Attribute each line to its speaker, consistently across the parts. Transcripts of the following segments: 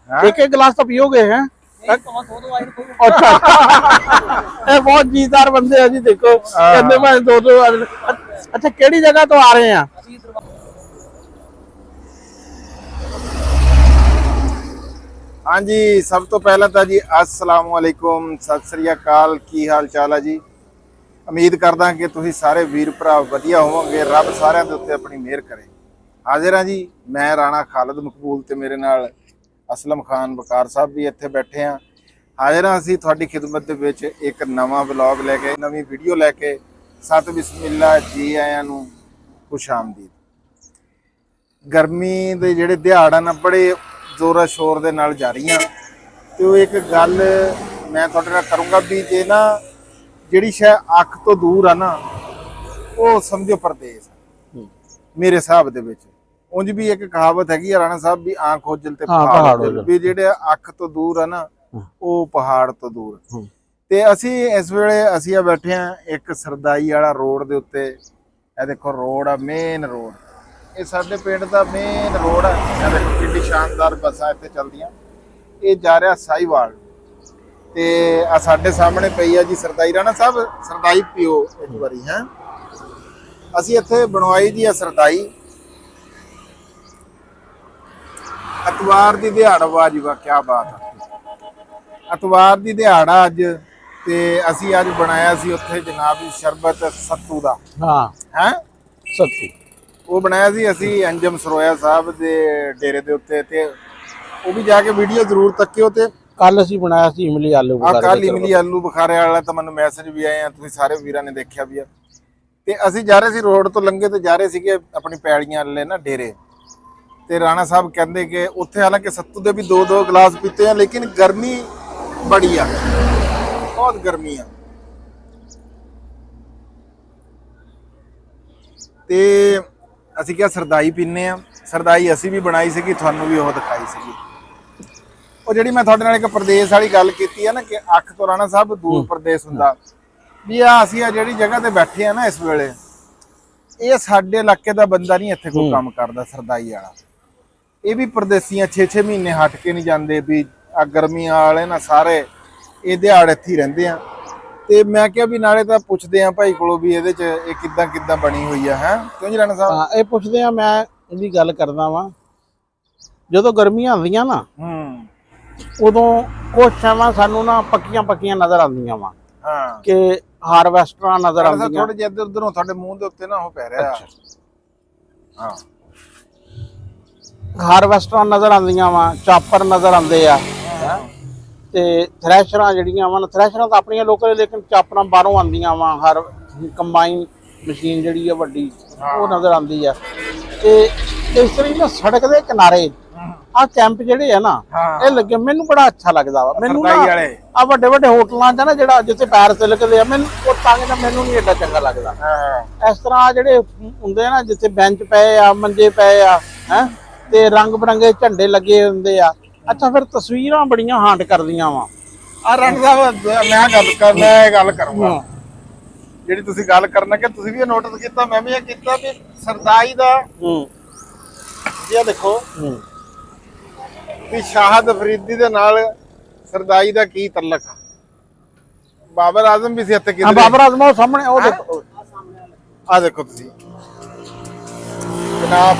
Speaker 1: एक एक गिलास तो पियोगे हैं? अच्छा ये बहुत जीदार बंदे हैं जी। देखो कहते मैं दो दो। अच्छा केड़ी जगह तो आ रहे हैं?
Speaker 2: हाँ जी, सब तो पहला तो जी अस्सलाम वालेकुम, सत श्री अकाल, की हाल चाल है जी। उम्मीद करदा कि तुसीं सारे वीर भरा वधिया होवोगे, रब सारिਆਂ ਦੇ ਉੱਤੇ अपनी मेहर करे। हाजिर हाँ जी, मैं राणा खालिद मकबूल ते मेरे नाल असलम खान बकार साहब भी इत्थे बैठे हैं। हाजिर हाँ असीं तुहाडी खिदमत दे विच एक नवां व्लॉग लैके नवीं वीडियो लैके सत बिस्मिल्ला जी आयां नूं खुश आमदीद। गर्मी दे जिहड़े दिहाड़ आ ना बड़े जोरा शोर दे नाल जा रही हैं। तो एक गल मैं तुहाडे नाल करूँगा भी जे ना जिहड़ी शै अख तो दूर आ ना वो समझो परदेस मेरे हिसाब दे विच। उंज भी एक कहावत हैगी राणा साहब भी आंख ओझल ते पहाड़ ओझल, भी जिहड़े अख तो दूर आ ना वो पहाड़ तो दूर। ते असी इस वेले असी आ बैठे हैं एक सरदाई वाला रोड दे उत्ते। ए देखो रोड आ, मेन रोड, ये साडे पिंड दा मेन रोड है। ए देखो कितनी शानदार बसां इत्थे चलदियां। ये जा रहा साहिवाल ते आ साडे सामने पई है जी सरदाई। राणा साहब सरदाई पियो एक बारी है। असी इत्थे बनवाई दी है सरदाई। अतवार दी दिहाड़, वाह जी वाह क्या बात है। अतवार दी दिहाड़ अज ते असी अज बनाया सी उत्थे जनाब शरबत सत्तू दा।
Speaker 1: हाँ
Speaker 2: है
Speaker 1: सत्तू
Speaker 2: वो बनाया सी असी अंजम सरोया साहब दे डेरे दे उत्ते। ते वो भी जाके वीडियो जरूर तक्कियो। ते
Speaker 1: कल असीं बनाया सी इमली आलू बुखारे।
Speaker 2: कल इमली आलू बुखारे वाला तो मैनूं मैसेज भी आए हैं, तुसीं सारे वीरां ने देखिया भी है। ते असी जा रहे सी रोड तो लंघे ते जा रहे सीगे अपनी पैड़ियां वाले ना डेरे। ते राणा साहब कहते कि उत्थे हालांकि सत्तू दे भी दो दो गिलास पीते हैं, लेकिन गर्मी बड़ी आ, बहुत गर्मी आ। ते असी क्या सरदाई पीने आ। सरदाई असी भी बनाई सीगी, तुहानूं भी ओह दिखाई सीगी। ਉਹ ਜਿਹੜੀ ਮੈਂ ਤੁਹਾਡੇ ਨਾਲ ਇੱਕ ਪ੍ਰਦੇਸ਼ ਵਾਲੀ ਗੱਲ ਕੀਤੀ ਹੈ ਨਾ ਕਿ ਅੱਖ ਤੋਂ ਰਾਣਾ ਸਾਹਿਬ ਦੂਰ ਪ੍ਰਦੇਸ਼ ਹੁੰਦਾ ਵੀ ਆ। ਅਸੀਂ ਆ ਜਿਹੜੀ ਜਗ੍ਹਾ ਤੇ ਬੈਠੇ ਆ ਨਾ ਇਸ ਵੇਲੇ, ਇਹ ਸਾਡੇ ਇਲਾਕੇ ਦਾ ਬੰਦਾ ਨਹੀਂ ਇੱਥੇ ਕੋਈ ਕੰਮ ਕਰਦਾ ਸਰਦਾਈ ਵਾਲਾ। ਇਹ ਵੀ ਪਰਦੇਸੀਆਂ 6-6 ਮਹੀਨੇ ਹਟ ਕੇ ਨਹੀਂ ਜਾਂਦੇ ਵੀ ਆ ਗਰਮੀਆਂ ਵਾਲੇ ਨਾ ਸਾਰੇ ਇਹ ਦਿਹਾੜ ਇੱਥੇ ਹੀ ਰਹਿੰਦੇ ਆ। ਤੇ ਮੈਂ ਕਿਹਾ ਵੀ ਨਾਲੇ ਤਾਂ ਪੁੱਛਦੇ ਆ ਭਾਈ ਕੋਲੋਂ ਵੀ ਇਹਦੇ 'ਚ ਇਹ ਕਿੱਦਾਂ ਬਣੀ ਹੋਈ ਆ। ਹੈ ਕਿਉਂ ਜੀ ਰਾਣਾ ਸਾਹਿਬ?
Speaker 1: ਹਾਂ ਇਹ ਪੁੱਛਦੇ ਆ, ਮੈਂ ਇਹਦੀ ਗੱਲ ਕਰਦਾ ਵਾਂ। ਜਦੋਂ ਗਰਮੀਆਂ ਆਉਂਦੀਆਂ ਨਾ ਉਦੋਂ ਕੁਛ ਸ਼ਾਵਾਂ ਸਾਨੂੰ ਨਾ ਪੱਕੀਆਂ ਨਜ਼ਰ ਆਉਂਦੀਆਂ ਵਾ।
Speaker 2: ਹਾਂ
Speaker 1: ਕਿ ਹਾਰਵੈਸਟਰਾਂ ਨਜ਼ਰ ਆਉਂਦੀਆਂ।
Speaker 2: ਥੋੜੇ ਜਿਹਾ ਇੱਧਰ ਉੱਧਰੋਂ ਤੁਹਾਡੇ ਮੂੰਹ ਦੇ ਉੱਤੇ ਨਾ ਉਹ ਪੈ ਰਿਹਾ। ਹਾਂ
Speaker 1: ਹਾਰਵੈਸਟਰਾਂ ਨਜ਼ਰ ਆਉਂਦੀਆਂ ਵਾ, ਚਾਪਰ ਨਜ਼ਰ ਆਉਂਦੇ ਆ। ਤੇ ਥ੍ਰੈਸ਼ਰਾਂ ਜਿਹੜੀਆਂ ਵਾ, ਥ੍ਰੈਸ਼ਰਾਂ ਤਾਂ ਆਪਣੀਆਂ ਲੋਕਲ, ਲੇਕਿਨ ਚਾਪਰਾਂ ਬਾਹਰੋਂ ਆਉਂਦੀਆਂ ਵਾ। ਹਰ ਕੰਬਾਈਨ ਮਸ਼ੀਨ ਜਿਹੜੀ ਆ ਵੱਡੀ ਉਹ ਨਜ਼ਰ ਆਉਂਦੀ ਆ। ਤੇ ਇਸ ਤਰ੍ਹਾਂ ਨਾ ਸੜਕ ਦੇ ਕਿਨਾਰੇ ਆ ਕੈਂਪ ਜਿਹੜੇ ਆ ਨਾ ਇਹ ਲੱਗੇ, ਮੈਨੂੰ ਬੜਾ ਅੱਛਾ ਲੱਗਦਾ ਵਾ। ਮੈਨੂੰ ਨਾ ਆ ਵੱਡੇ ਹੋਟਲਾਂ 'ਚ ਨਾ ਜਿਹੜਾ ਜਿੱਥੇ ਪੈਰ ਤਿਲਕਦੇ ਆ, ਮੈਨੂੰ ਉਹ ਤੰਗ ਨਾ ਮੈਨੂੰ ਨਹੀਂ ਏਡਾ ਚੰਗਾ ਲੱਗਦਾ। ਇਸ ਤਰ੍ਹਾਂ ਜਿਹੜੇ ਹੁੰਦੇ ਆ ਨਾ ਜਿੱਥੇ ਬੈਂਚ ਪਏ ਆ, ਮੰਜੇ ਪਏ ਆ, ਹੈ ਤੇ ਰੰਗ ਬਰੰਗੇ ਝੰਡੇ ਲੱਗੇ ਹੁੰਦੇ ਆ। ਅੱਛਾ ਫਿਰ ਤਸਵੀਰਾਂ ਬੜੀਆਂ ਹਾਂਟ ਕਰਦੀਆਂ ਵਾ।
Speaker 2: ਆ ਰਣ ਸਾਹਿਬ ਮੈਂ ਇਹ ਗੱਲ ਕਰੂੰਗਾ ਜਿਹੜੀ ਤੁਸੀਂ ਗੱਲ ਕਰਨਾ ਕਿ ਤੁਸੀਂ ਵੀ ਨੋਟਿਸ ਕੀਤਾ, ਮੈਂ ਵੀ ਇਹ ਕੀਤਾ ਵੀ ਸਰਦਾਈ ਦਾ ਇਹ ਦੇਖੋ ਵੀ ਸ਼ਾਹਦ ਅਫਰੀਦੀ ਦੇ ਨਾਲ ਸਰਦਾਈ ਦਾ ਕੀ ਤਲਕ ਆ। ਬਾਬਰ ਆਜ਼ਮ ਵੀ ਸੀ ਇੱਥੇ ਕਿਧਰੇ।
Speaker 1: ਬਾਬਰ ਆਜ਼ਮ ਉਹ ਸਾਹਮਣੇ ਉਹ ਦੇਖੋ,
Speaker 2: ਆ ਦੇਖੋ ਤੁਸੀਂ ਜਨਾਬ,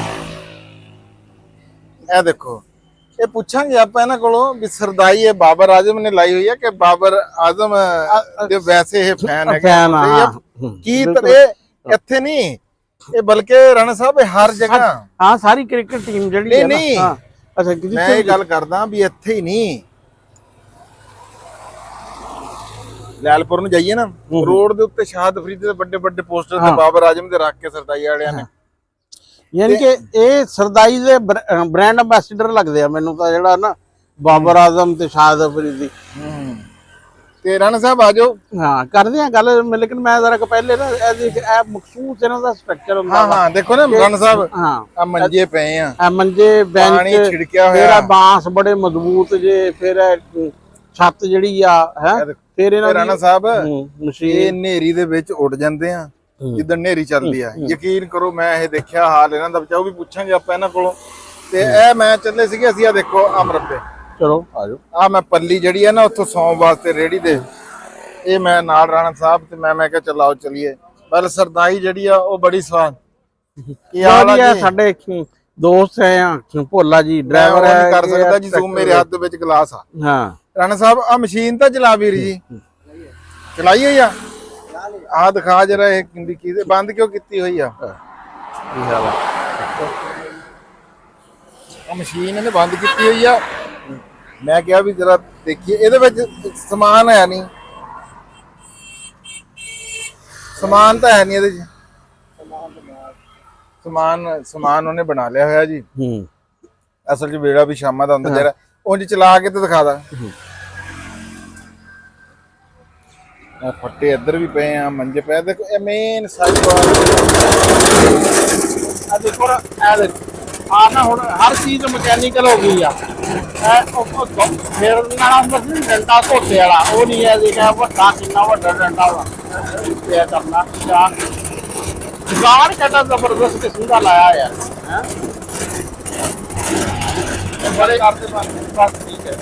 Speaker 2: ਇਹ ਦੇਖੋ। ਇਹ ਪੁੱਛਾਂਗੇ ਆਪਾਂ ਇਹਨਾਂ ਕੋਲੋਂ ਵੀ ਸਰਦਾਈ ਇਹ ਬਾਬਰ ਆਜ਼ਮ ਨੇ ਲਾਈ ਹੋਈ ਹੈ ਕਿ ਬਾਬਰ ਆਜ਼ਮ ਦੇ ਵੈਸੇ ਇਹ ਫੈਨ ਹੈਗੇ ਕੀ? ਇਹ ਇੱਥੇ ਨਹੀਂ, ਇਹ ਬਲਕਿ ਰਾਣਾ ਸਾਹਿਬ ਇਹ ਹਰ ਜਗ੍ਹਾ।
Speaker 1: ਹਾਂ ਸਾਰੀ ਕ੍ਰਿਕਟ ਟੀਮ ਜਿਹੜੀ ਹੈ
Speaker 2: ਨਹੀਂ
Speaker 1: ਅੱਛਾ
Speaker 2: ਮੈਂ ਇਹ ਗੱਲ ਕਰਦਾ ਵੀ ਇੱਥੇ ਹੀ ਨਹੀਂ, ਲੈਲਪੁਰ ਨੂੰ ਜਾਈਏ ਨਾ ਰੋਡ ਦੇ ਉੱਤੇ ਸ਼ਾਹਦ ਅਫਰੀਦੀ ਦੇ ਵੱਡੇ ਪੋਸਟਰ ਤੇ ਬਾਬਰ ਆਜ਼ਮ ਦੇ ਰੱਖ ਕੇ ਸਰਦਾਈ ਵਾਲਿਆਂ ਨੇ।
Speaker 1: ਯਾਨੀ ਕਿ ਇਹ ਸਰਦਾਈ ਦੇ ਬ੍ਰਾਂਡ ਐਂਬੈਸਡਰ ਲੱਗਦੇ ਆ ਮੈਨੂੰ ਤਾਂ, ਜਿਹੜਾ ਨਾ ਬਾਬਰ ਆਜ਼ਮ ਤੇ ਸ਼ਾਹਦ ਅਫਰੀਦੀ।
Speaker 2: ਤੇ ਰਾਣਾ ਸਾਹਿਬ ਆ ਜਾਓ।
Speaker 1: ਹਾਂ ਕਰਦੇ ਆ ਗੱਲ, ਲੇਕਿਨ ਮੈਂ ਜ਼ਰਾ ਪਹਿਲੇ ਨਾ ਇਹ ਮਖਸੂਸ ਇਹਨਾਂ ਦਾ ਸਟਰਕਚਰ ਹੁੰਦਾ।
Speaker 2: ਹਾਂ ਦੇਖੋ ਨਾ ਰਾਣਾ ਸਾਹਿਬ, ਆ ਮੰਜੇ ਪਏ ਆ,
Speaker 1: ਮੰਜੇ ਬੈਂਚ,
Speaker 2: ਪਾਣੀ ਛਿੜਕਿਆ ਹੋਇਆ,
Speaker 1: ਫਿਰ ਬਾਂਸ ਬੜੇ ਮਜ਼ਬੂਤ ਜੇ, ਫਿਰ ਛੱਤ ਜਿਹੜੀ ਆ ਹੈ, ਫਿਰ ਇਹਨਾਂ ਦੀ
Speaker 2: ਰਾਣਾ ਸਾਹਿਬ ਇਹ ਹਨੇਰੀ ਦੇ ਵਿੱਚ ਉੱਡ ਜਾਂਦੇ ਆ ਜਿੱਦਾਂ ਹਨੇਰੀ ਚੱਲਦੀ ਆ। ਯਕੀਨ ਕਰੋ ਮੈਂ ਇਹ ਦੇਖਿਆ ਹਾਲ ਇਹਨਾਂ ਦਾ। ਬਚਾਓ ਵੀ ਪੁੱਛਾਂਗੇ ਆਪਾਂ ਇਹਨਾਂ ਕੋਲੋਂ। ਤੇ ਇਹ ਮੈਂ ਚੱਲੇ ਸੀਗੇ ਅਸੀਂ ਆ ਦੇਖੋ ਆ ਮਰੱਬੇ
Speaker 1: ਚਲੋ ਆ ਜਾਓ।
Speaker 2: ਆ ਮੈਂ ਪੱਲੀ ਜਿਹੜੀ ਹੈ ਨਾ ਉੱਥੋਂ ਸੌਂ ਵਾਸਤੇ ਰੇੜੀ ਦੇ, ਇਹ ਮੈਂ ਨਾਲ ਰਾਣਾ ਸਾਹਿਬ ਤੇ ਮੈਂ ਕਿਹਾ ਚਲਾਓ ਚਲੀਏ। ਪਰ ਸਰਦਾਈ ਜਿਹੜੀ ਆ ਉਹ ਬੜੀ ਸਵਾਦ। ਕੀ ਹਾਲ ਆ ਜੀ?
Speaker 1: ਸਾਡੇ ਦੋਸਤ ਹੈ ਭੋਲਾ ਜੀ,
Speaker 2: ਮੈਂ
Speaker 1: ਡਰਾਈਵਰ
Speaker 2: ਉਹ
Speaker 1: ਹੈ।
Speaker 2: ਨਹੀਂ ਕਰ ਸਕਦਾ ਜੀ, ਜ਼ੂਮ ਮੇਰੇ ਹੱਥ ਦੇ ਵਿੱਚ ਗਲਾਸ ਆ।
Speaker 1: ਹਾਂ
Speaker 2: ਰਾਣਾ ਸਾਹਿਬ ਆ ਮਸ਼ੀਨ ਤਾਂ ਚਲਾ ਵੀਰ ਜੀ, ਚਲਾਈ ਹੋਈ ਆ? ਆ ਦਿਖਾ ਜਰਾ ਇਹ ਕਿੰਦੀ ਕੀ ਬੰਦ ਕਿਉਂ ਕੀਤੀ ਹੋਈ ਆ?
Speaker 1: ਕੀ ਹਾਲ ਆ?
Speaker 2: ਆ ਮਸ਼ੀਨ ਇਹਨੇ ਬੰਦ ਕੀਤੀ ਹੋਈ ਆ। ਮੈਂ ਕਿਹਾ ਵੀ ਜਰਾ ਦੇਖੀਏ, ਇਹਦੇ ਵਿੱਚ ਸਮਾਨ ਹੈ ਨਹੀਂ, ਸਮਾਨ ਤਾਂ ਹੈ ਨਹੀਂ ਇਹਦੇ ਚ। ਸਮਾਨ ਉਹਨੇ ਬਣਾ ਲਿਆ ਹੋਇਆ ਜੀ। ਅਸਲ ਚ ਵੇੜਾ ਵੀ ਸ਼ਾਮਾਂ ਦਾ ਹੁੰਦਾ ਜਰਾ ਉਂਝ ਚਲਾ ਕੇ ਤੇ ਦਿਖਾ ਦਾ। ਫੱਟੇ ਇੱਧਰ ਵੀ ਪਏ ਆ, ਮੰਜੇ ਪਏ। ਦੇਖੋ ਇਹ ਮੇਨ ਸਾਈਡ
Speaker 1: ਆ ਦੇਖੋ ਆ ਦੇਖੋ ਆ ਨਾ ਹੁਣ ਹਰ ਚੀਜ਼ ਮਕੈਨੀਕਲ ਹੋ ਗਈ ਆ। ਫਿਰ ਨਾਲ ਮਸ਼ੀਨ ਡੰਡਾ ਧੋਤੇ ਵਾਲਾ ਉਹ ਨਹੀਂ ਹੈ। ਦੇਖਿਆ ਵੱਡਾ ਕਿੰਨਾ ਵੱਡਾ ਡੰਡਾ ਵਾ ਇਹ ਕਰਨਾ ਚਾਹ ਗਾੜ ਕੱਟਾ ਜ਼ਬਰਦਸਤ ਕਿਸਮ ਦਾ ਲਾਇਆ ਯਾਰ ਹੈ। ਬੜੇ ਕਰਦੇ ਬਸ ਠੀਕ ਹੈ,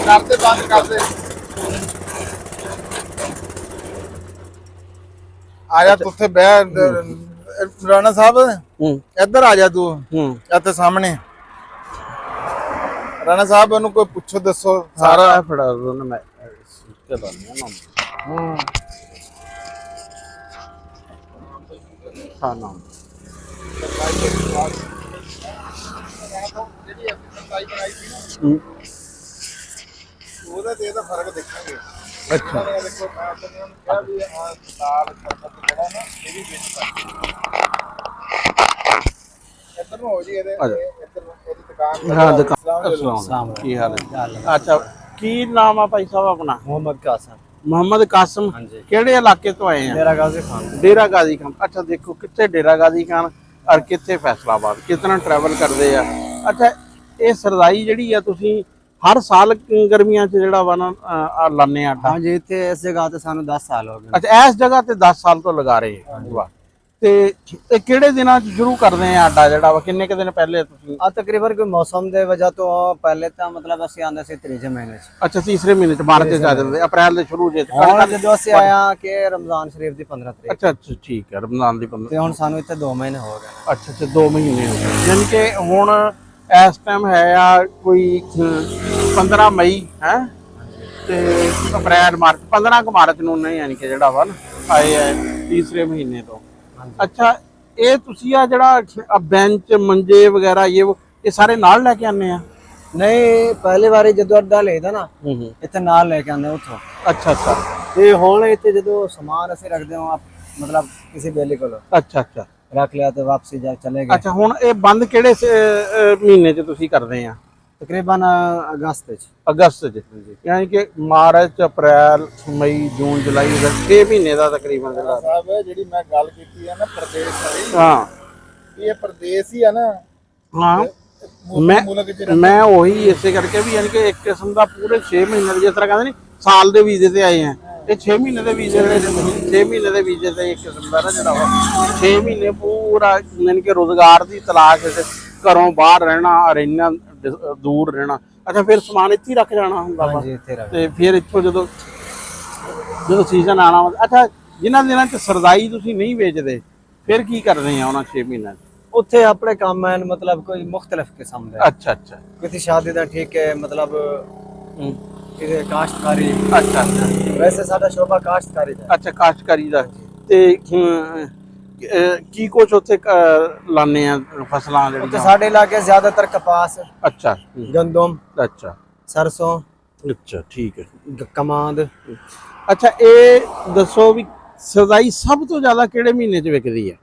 Speaker 1: ਕਰਦੇ ਬੰਦ ਕਰਦੇ।
Speaker 2: ਆ ਜਾ ਤੂੰ ਉੱਥੇ ਬਹਿ ਰਾਣਾ ਸਾਹਿਬ, ਇੱਧਰ ਆ ਜਾ ਤੂੰ ਇੱਥੇ ਸਾਹਮਣੇ। ਰਾਣਾ ਸਾਹਿਬ ਉਹਨੂੰ ਕੋਈ ਪੁੱਛੋ ਦੱਸੋ ਸਾਰਾ।
Speaker 1: ਫੜਾ ਉਹਨੂੰ ਮੈਂ ਚਲਾ ਲਿਆ ਨਾ। ਹਾਂ ਨਾ
Speaker 2: ਉਹਦਾ ਤੇ ਇਹਦਾ ਫਰਕ ਦੇਖਾਂਗੇ।
Speaker 1: ਅੱਛਾ
Speaker 2: ਦੇਖੋ ਮੈਂ ਤੁਹਾਨੂੰ ਕਿਹਾ ਵੀ ਆ ਦਾਲ ਖਰਬਤ ਜਿਹੜਾ ਨਾ ਇਹ ਵੀ ਵੇਚਦਾ। ਇੱਧਰ ਨੂੰ ਹੋ ਜੀ ਇਹਦੇ ਇੱਧਰ ਇਹਦੀ ਦੁਕਾਨ।
Speaker 1: ਹਾਂ ਦੁਕਾਨ। ਅਸਲਾਮ ਕੀ ਹਾਲ ਹੈ? ਅੱਛਾ ਕੀ ਨਾਮ ਆ ਭਾਈ ਸਾਹਿਬ ਆਪਣਾ?
Speaker 3: मोहम्मद कासम।
Speaker 1: ਮੁਹੰਮਦ ਕਾਸਮ। ਕਿਹੜੇ ਇਲਾਕੇ ਤੋਂ ਆਏ ਆ?
Speaker 3: डेरा गाजी खान।
Speaker 1: डेरा गाजी खान। अच्छा देखो कितने डेरा गाजी खान और कितने फैसलाबाद कितना ट्रैवल करते हैं। अच्छा ये सरदाई ਜਿਹੜੀ ਆ ਤੁਸੀਂ ਹਰ ਸਾਲ ਗਰਮੀਆਂ 'ਚ ਜਿਹੜਾ ਵਾ ਨਾ ਲਾਣੇ ਆਟਾ?
Speaker 3: हाँ जी, इतने इस जगह तो सानू 10 साल हो गए।
Speaker 1: ਅੱਛਾ ਇਸ ਜਗ੍ਹਾ ਤੇ 10 ਸਾਲ ਤੋਂ ਲਗਾ ਰਹੇ ਆ। ਵਾਹ। ਤੇ ਇਹ ਕਿਹੜੇ ਦਿਨਾਂ 'ਚ ਸ਼ੁਰੂ ਕਰਦੇ ਆ ਆਟਾ ਜਿਹੜਾ ਵਾ? ਕਿੰਨੇ ਕੁ ਦਿਨ ਪਹਿਲੇ ਤੁਸੀਂ?
Speaker 3: आ तकरीबन कोई मौसम दे वजह तो पहले तो मतलब ਅਸੀਂ ਆਂਦੇ ਸੀ ਤੀਜੇ ਮਹੀਨੇ ਚ।
Speaker 1: ਅੱਛਾ ਤੀਸਰੇ ਮਹੀਨੇ 'ਚ ਮਾਰਚ 'ਚ ਆ ਜਾਂਦੇ, ਅਪ੍ਰੈਲ ਦੇ ਸ਼ੁਰੂ 'ਚ।
Speaker 3: ਹੁਣ ਜਦੋਂ ਅਸੀਂ ਆਇਆ ਕਿ ਰਮਜ਼ਾਨ ਸ਼ਰੀਫ ਦੀ 15 ਤਰੀਕ
Speaker 1: ਅੱਛਾ ਅੱਛਾ ਠੀਕ ਹੈ, ਰਮਜ਼ਾਨ ਦੀ 15।
Speaker 3: ਤੇ ਹੁਣ ਸਾਨੂੰ ਇੱਥੇ 2 ਮਹੀਨੇ ਹੋ ਗਏ।
Speaker 1: ਅੱਛਾ ਅੱਛਾ 2 ਮਹੀਨੇ ਹੋ ਗਏ। ਯਾਨੀ ਕਿ ਹੁਣ ਇਸ ਟਾਈਮ ਹੈ ਆ ਕੋਈ 15 ਮਈ ਹੈ ਤੇ ਅਪ੍ਰੈਲ ਮਾਰਚ 15 ਕੁ ਮਾਰਚ ਨੂੰ ਨਹੀਂ ਯਾਨੀ ਕਿ ਜਿਹੜਾ ਵਾ ਨਾ ਆਏ ਆ ਤੀਸਰੇ ਮਹੀਨੇ ਤੋਂ। ਅੱਛਾ ਇਹ ਤੁਸੀਂ ਆ ਜਿਹੜਾ ਬੈਂਚ ਮੰਜੇ ਵਗੈਰਾ ਇਹ ਸਾਰੇ ਨਾਲ ਲੈ ਕੇ ਆਨੇ ਆ?
Speaker 3: ਨਹੀਂ ਪਹਿਲੀ ਵਾਰੀ ਜਦੋਂ ਅੱਡਾ ਲਈਦਾ ਨਾ ਇੱਥੇ ਨਾਲ ਲੈ ਕੇ ਆਉਂਦੇ ਉੱਥੋਂ।
Speaker 1: ਅੱਛਾ ਅੱਛਾ
Speaker 3: ਤੇ ਹੁਣ ਇੱਥੇ ਜਦੋਂ ਸਮਾਨ ਅਸੀਂ ਰੱਖਦੇ ਹਾਂ ਮਤਲਬ ਕਿਸੇ ਬੇਲੀ ਕੋਲ
Speaker 1: ਅੱਛਾ ਅੱਛਾ
Speaker 3: ਰੱਖ ਲਿਆ ਤੇ ਵਾਪਸੀ ਜਾ ਚਲੇ ਗਏ।
Speaker 1: ਅੱਛਾ ਹੁਣ ਇਹ ਬੰਦ ਕਿਹੜੇ ਮਹੀਨੇ 'ਚ ਤੁਸੀਂ ਕਰਦੇ ਆ?
Speaker 3: ਤਕਰੀਬਨ ਅਗਸਤ ਚ।
Speaker 1: ਅਗਸਤ 'ਚ ਯਾਨੀ ਕਿ ਮਾਰਚ ਅਪ੍ਰੈਲ ਮਈ ਜੂਨ ਜੁਲਾਈ ਅਗਸਤ 6 ਮਹੀਨੇ ਦਾ ਤਕਰੀਬਨ ਜਿਹੜਾ।
Speaker 2: ਸਾਹਿਬ ਜਿਹੜੀ ਮੈਂ ਗੱਲ ਕੀਤੀ ਹੈ ਨਾ ਪ੍ਰਦੇਸ਼ ਵਾਲੀ,
Speaker 1: ਹਾਂ
Speaker 2: ਇਹ ਪ੍ਰਦੇਸ਼ ਹੀ ਆ ਨਾ।
Speaker 1: ਹਾਂ ਮੈਂ ਉਹੀ ਇਸੇ ਕਰਕੇ ਵੀ ਯਾਨੀ ਕਿ ਇੱਕ ਕਿਸਮ ਦਾ ਪੂਰੇ 6 ਮਹੀਨੇ ਦੇ, ਜਿਸ ਤਰ੍ਹਾਂ ਕਹਿੰਦੇ ਨਹੀਂ ਸਾਲ ਦੇ ਵੀਜ਼ੇ ਤੇ ਆਏ ਆ, ਇਹ 6 ਮਹੀਨੇ ਦੇ ਵੀਜ਼ੇ ਦੇ 6 ਮਹੀਨੇ ਦੇ ਵੀਜ਼ੇ ਤੇ ਇੱਕ ਕਿਸਮ ਦਾ ਨਾ ਜਿਹੜਾ ਵਾ 6 ਮਹੀਨੇ ਪੂਰਾ ਯਾਨੀ ਕਿ ਰੋਜ਼ਗਾਰ ਦੀ ਤਲਾਸ਼ ਵਿੱਚ ਘਰੋਂ ਬਾਹਰ ਰਹਿਣਾ ਔਰ ਇੰਨਾ ਦੂਰ ਰਹਿਣਾ। ਅੱਛਾ ਫਿਰ ਸਮਾਨ ਇੱਥੇ ਹੀ ਰੱਖ ਜਾਣਾ ਹੁੰਦਾ ਵਾ?
Speaker 3: ਹਾਂਜੀ ਇੱਥੇ ਰੱਖ।
Speaker 1: ਤੇ ਫਿਰ ਇੱਥੋਂ ਜਦੋਂ ਸੀਜ਼ਨ ਆਣਾ। ਅੱਛਾ ਜਿਨ੍ਹਾਂ ਦਿਨਾਂ 'ਚ ਸਰਦਾਈ ਤੁਸੀਂ ਨਹੀਂ ਵੇਚਦੇ ਫਿਰ ਕੀ ਕਰਦੇ ਆ ਉਹਨਾਂ 6 ਮਹੀਨਿਆਂ 'ਚ?
Speaker 3: ਉੱਥੇ ਆਪਣੇ ਕੰਮ ਹਨ ਮਤਲਬ ਕੋਈ ਮੁxtਲਫ ਕਿਸਮ ਦੇ।
Speaker 1: ਅੱਛਾ ਅੱਛਾ
Speaker 3: ਕਿਸੇ ਸ਼ਾਦੀ ਦਾ ਠੀਕ ਹੈ ਮਤਲਬ ਕਿਸੇ ਕਾਸ਼ਤਕਾਰੀ।
Speaker 1: ਅੱਛਾ ਅੱਛਾ
Speaker 3: ਵੈਸੇ ਸਾਡਾ ਸ਼ੋਭਾ ਕਾਸ਼ਤਕਾਰੀ ਦਾ।
Speaker 1: ਅੱਛਾ ਕਾਸ਼ਤਕਾਰੀ ਦਾ। ਤੇ ਕੀ ਕੁਛ ਉੱਥੇ ਲਾਣੇ ਆ ਫਸਲਾਂ
Speaker 3: ਉੱਥੇ
Speaker 1: ਜਿਹੜੀਆਂ?
Speaker 3: ਸਾਡੇ ਇਲਾਕੇ ਜ਼ਿਆਦਾਤਰ ਕਪਾਸ,
Speaker 1: ਅੱਛਾ
Speaker 3: ਗੰਦਮ,
Speaker 1: ਅੱਛਾ
Speaker 3: ਸਰਸੋਂ,
Speaker 1: ਅੱਛਾ ਠੀਕ ਹੈ।
Speaker 3: ਕਮਾਂਦ।
Speaker 1: ਅੱਛਾ ਇਹ ਦੱਸੋ ਵੀ ਸਰਦਾਈ ਸਭ ਤੋਂ ਜ਼ਿਆਦਾ ਕਿਹੜੇ ਮਹੀਨੇ 'ਚ ਵਿਕਦੀ ਹੈ?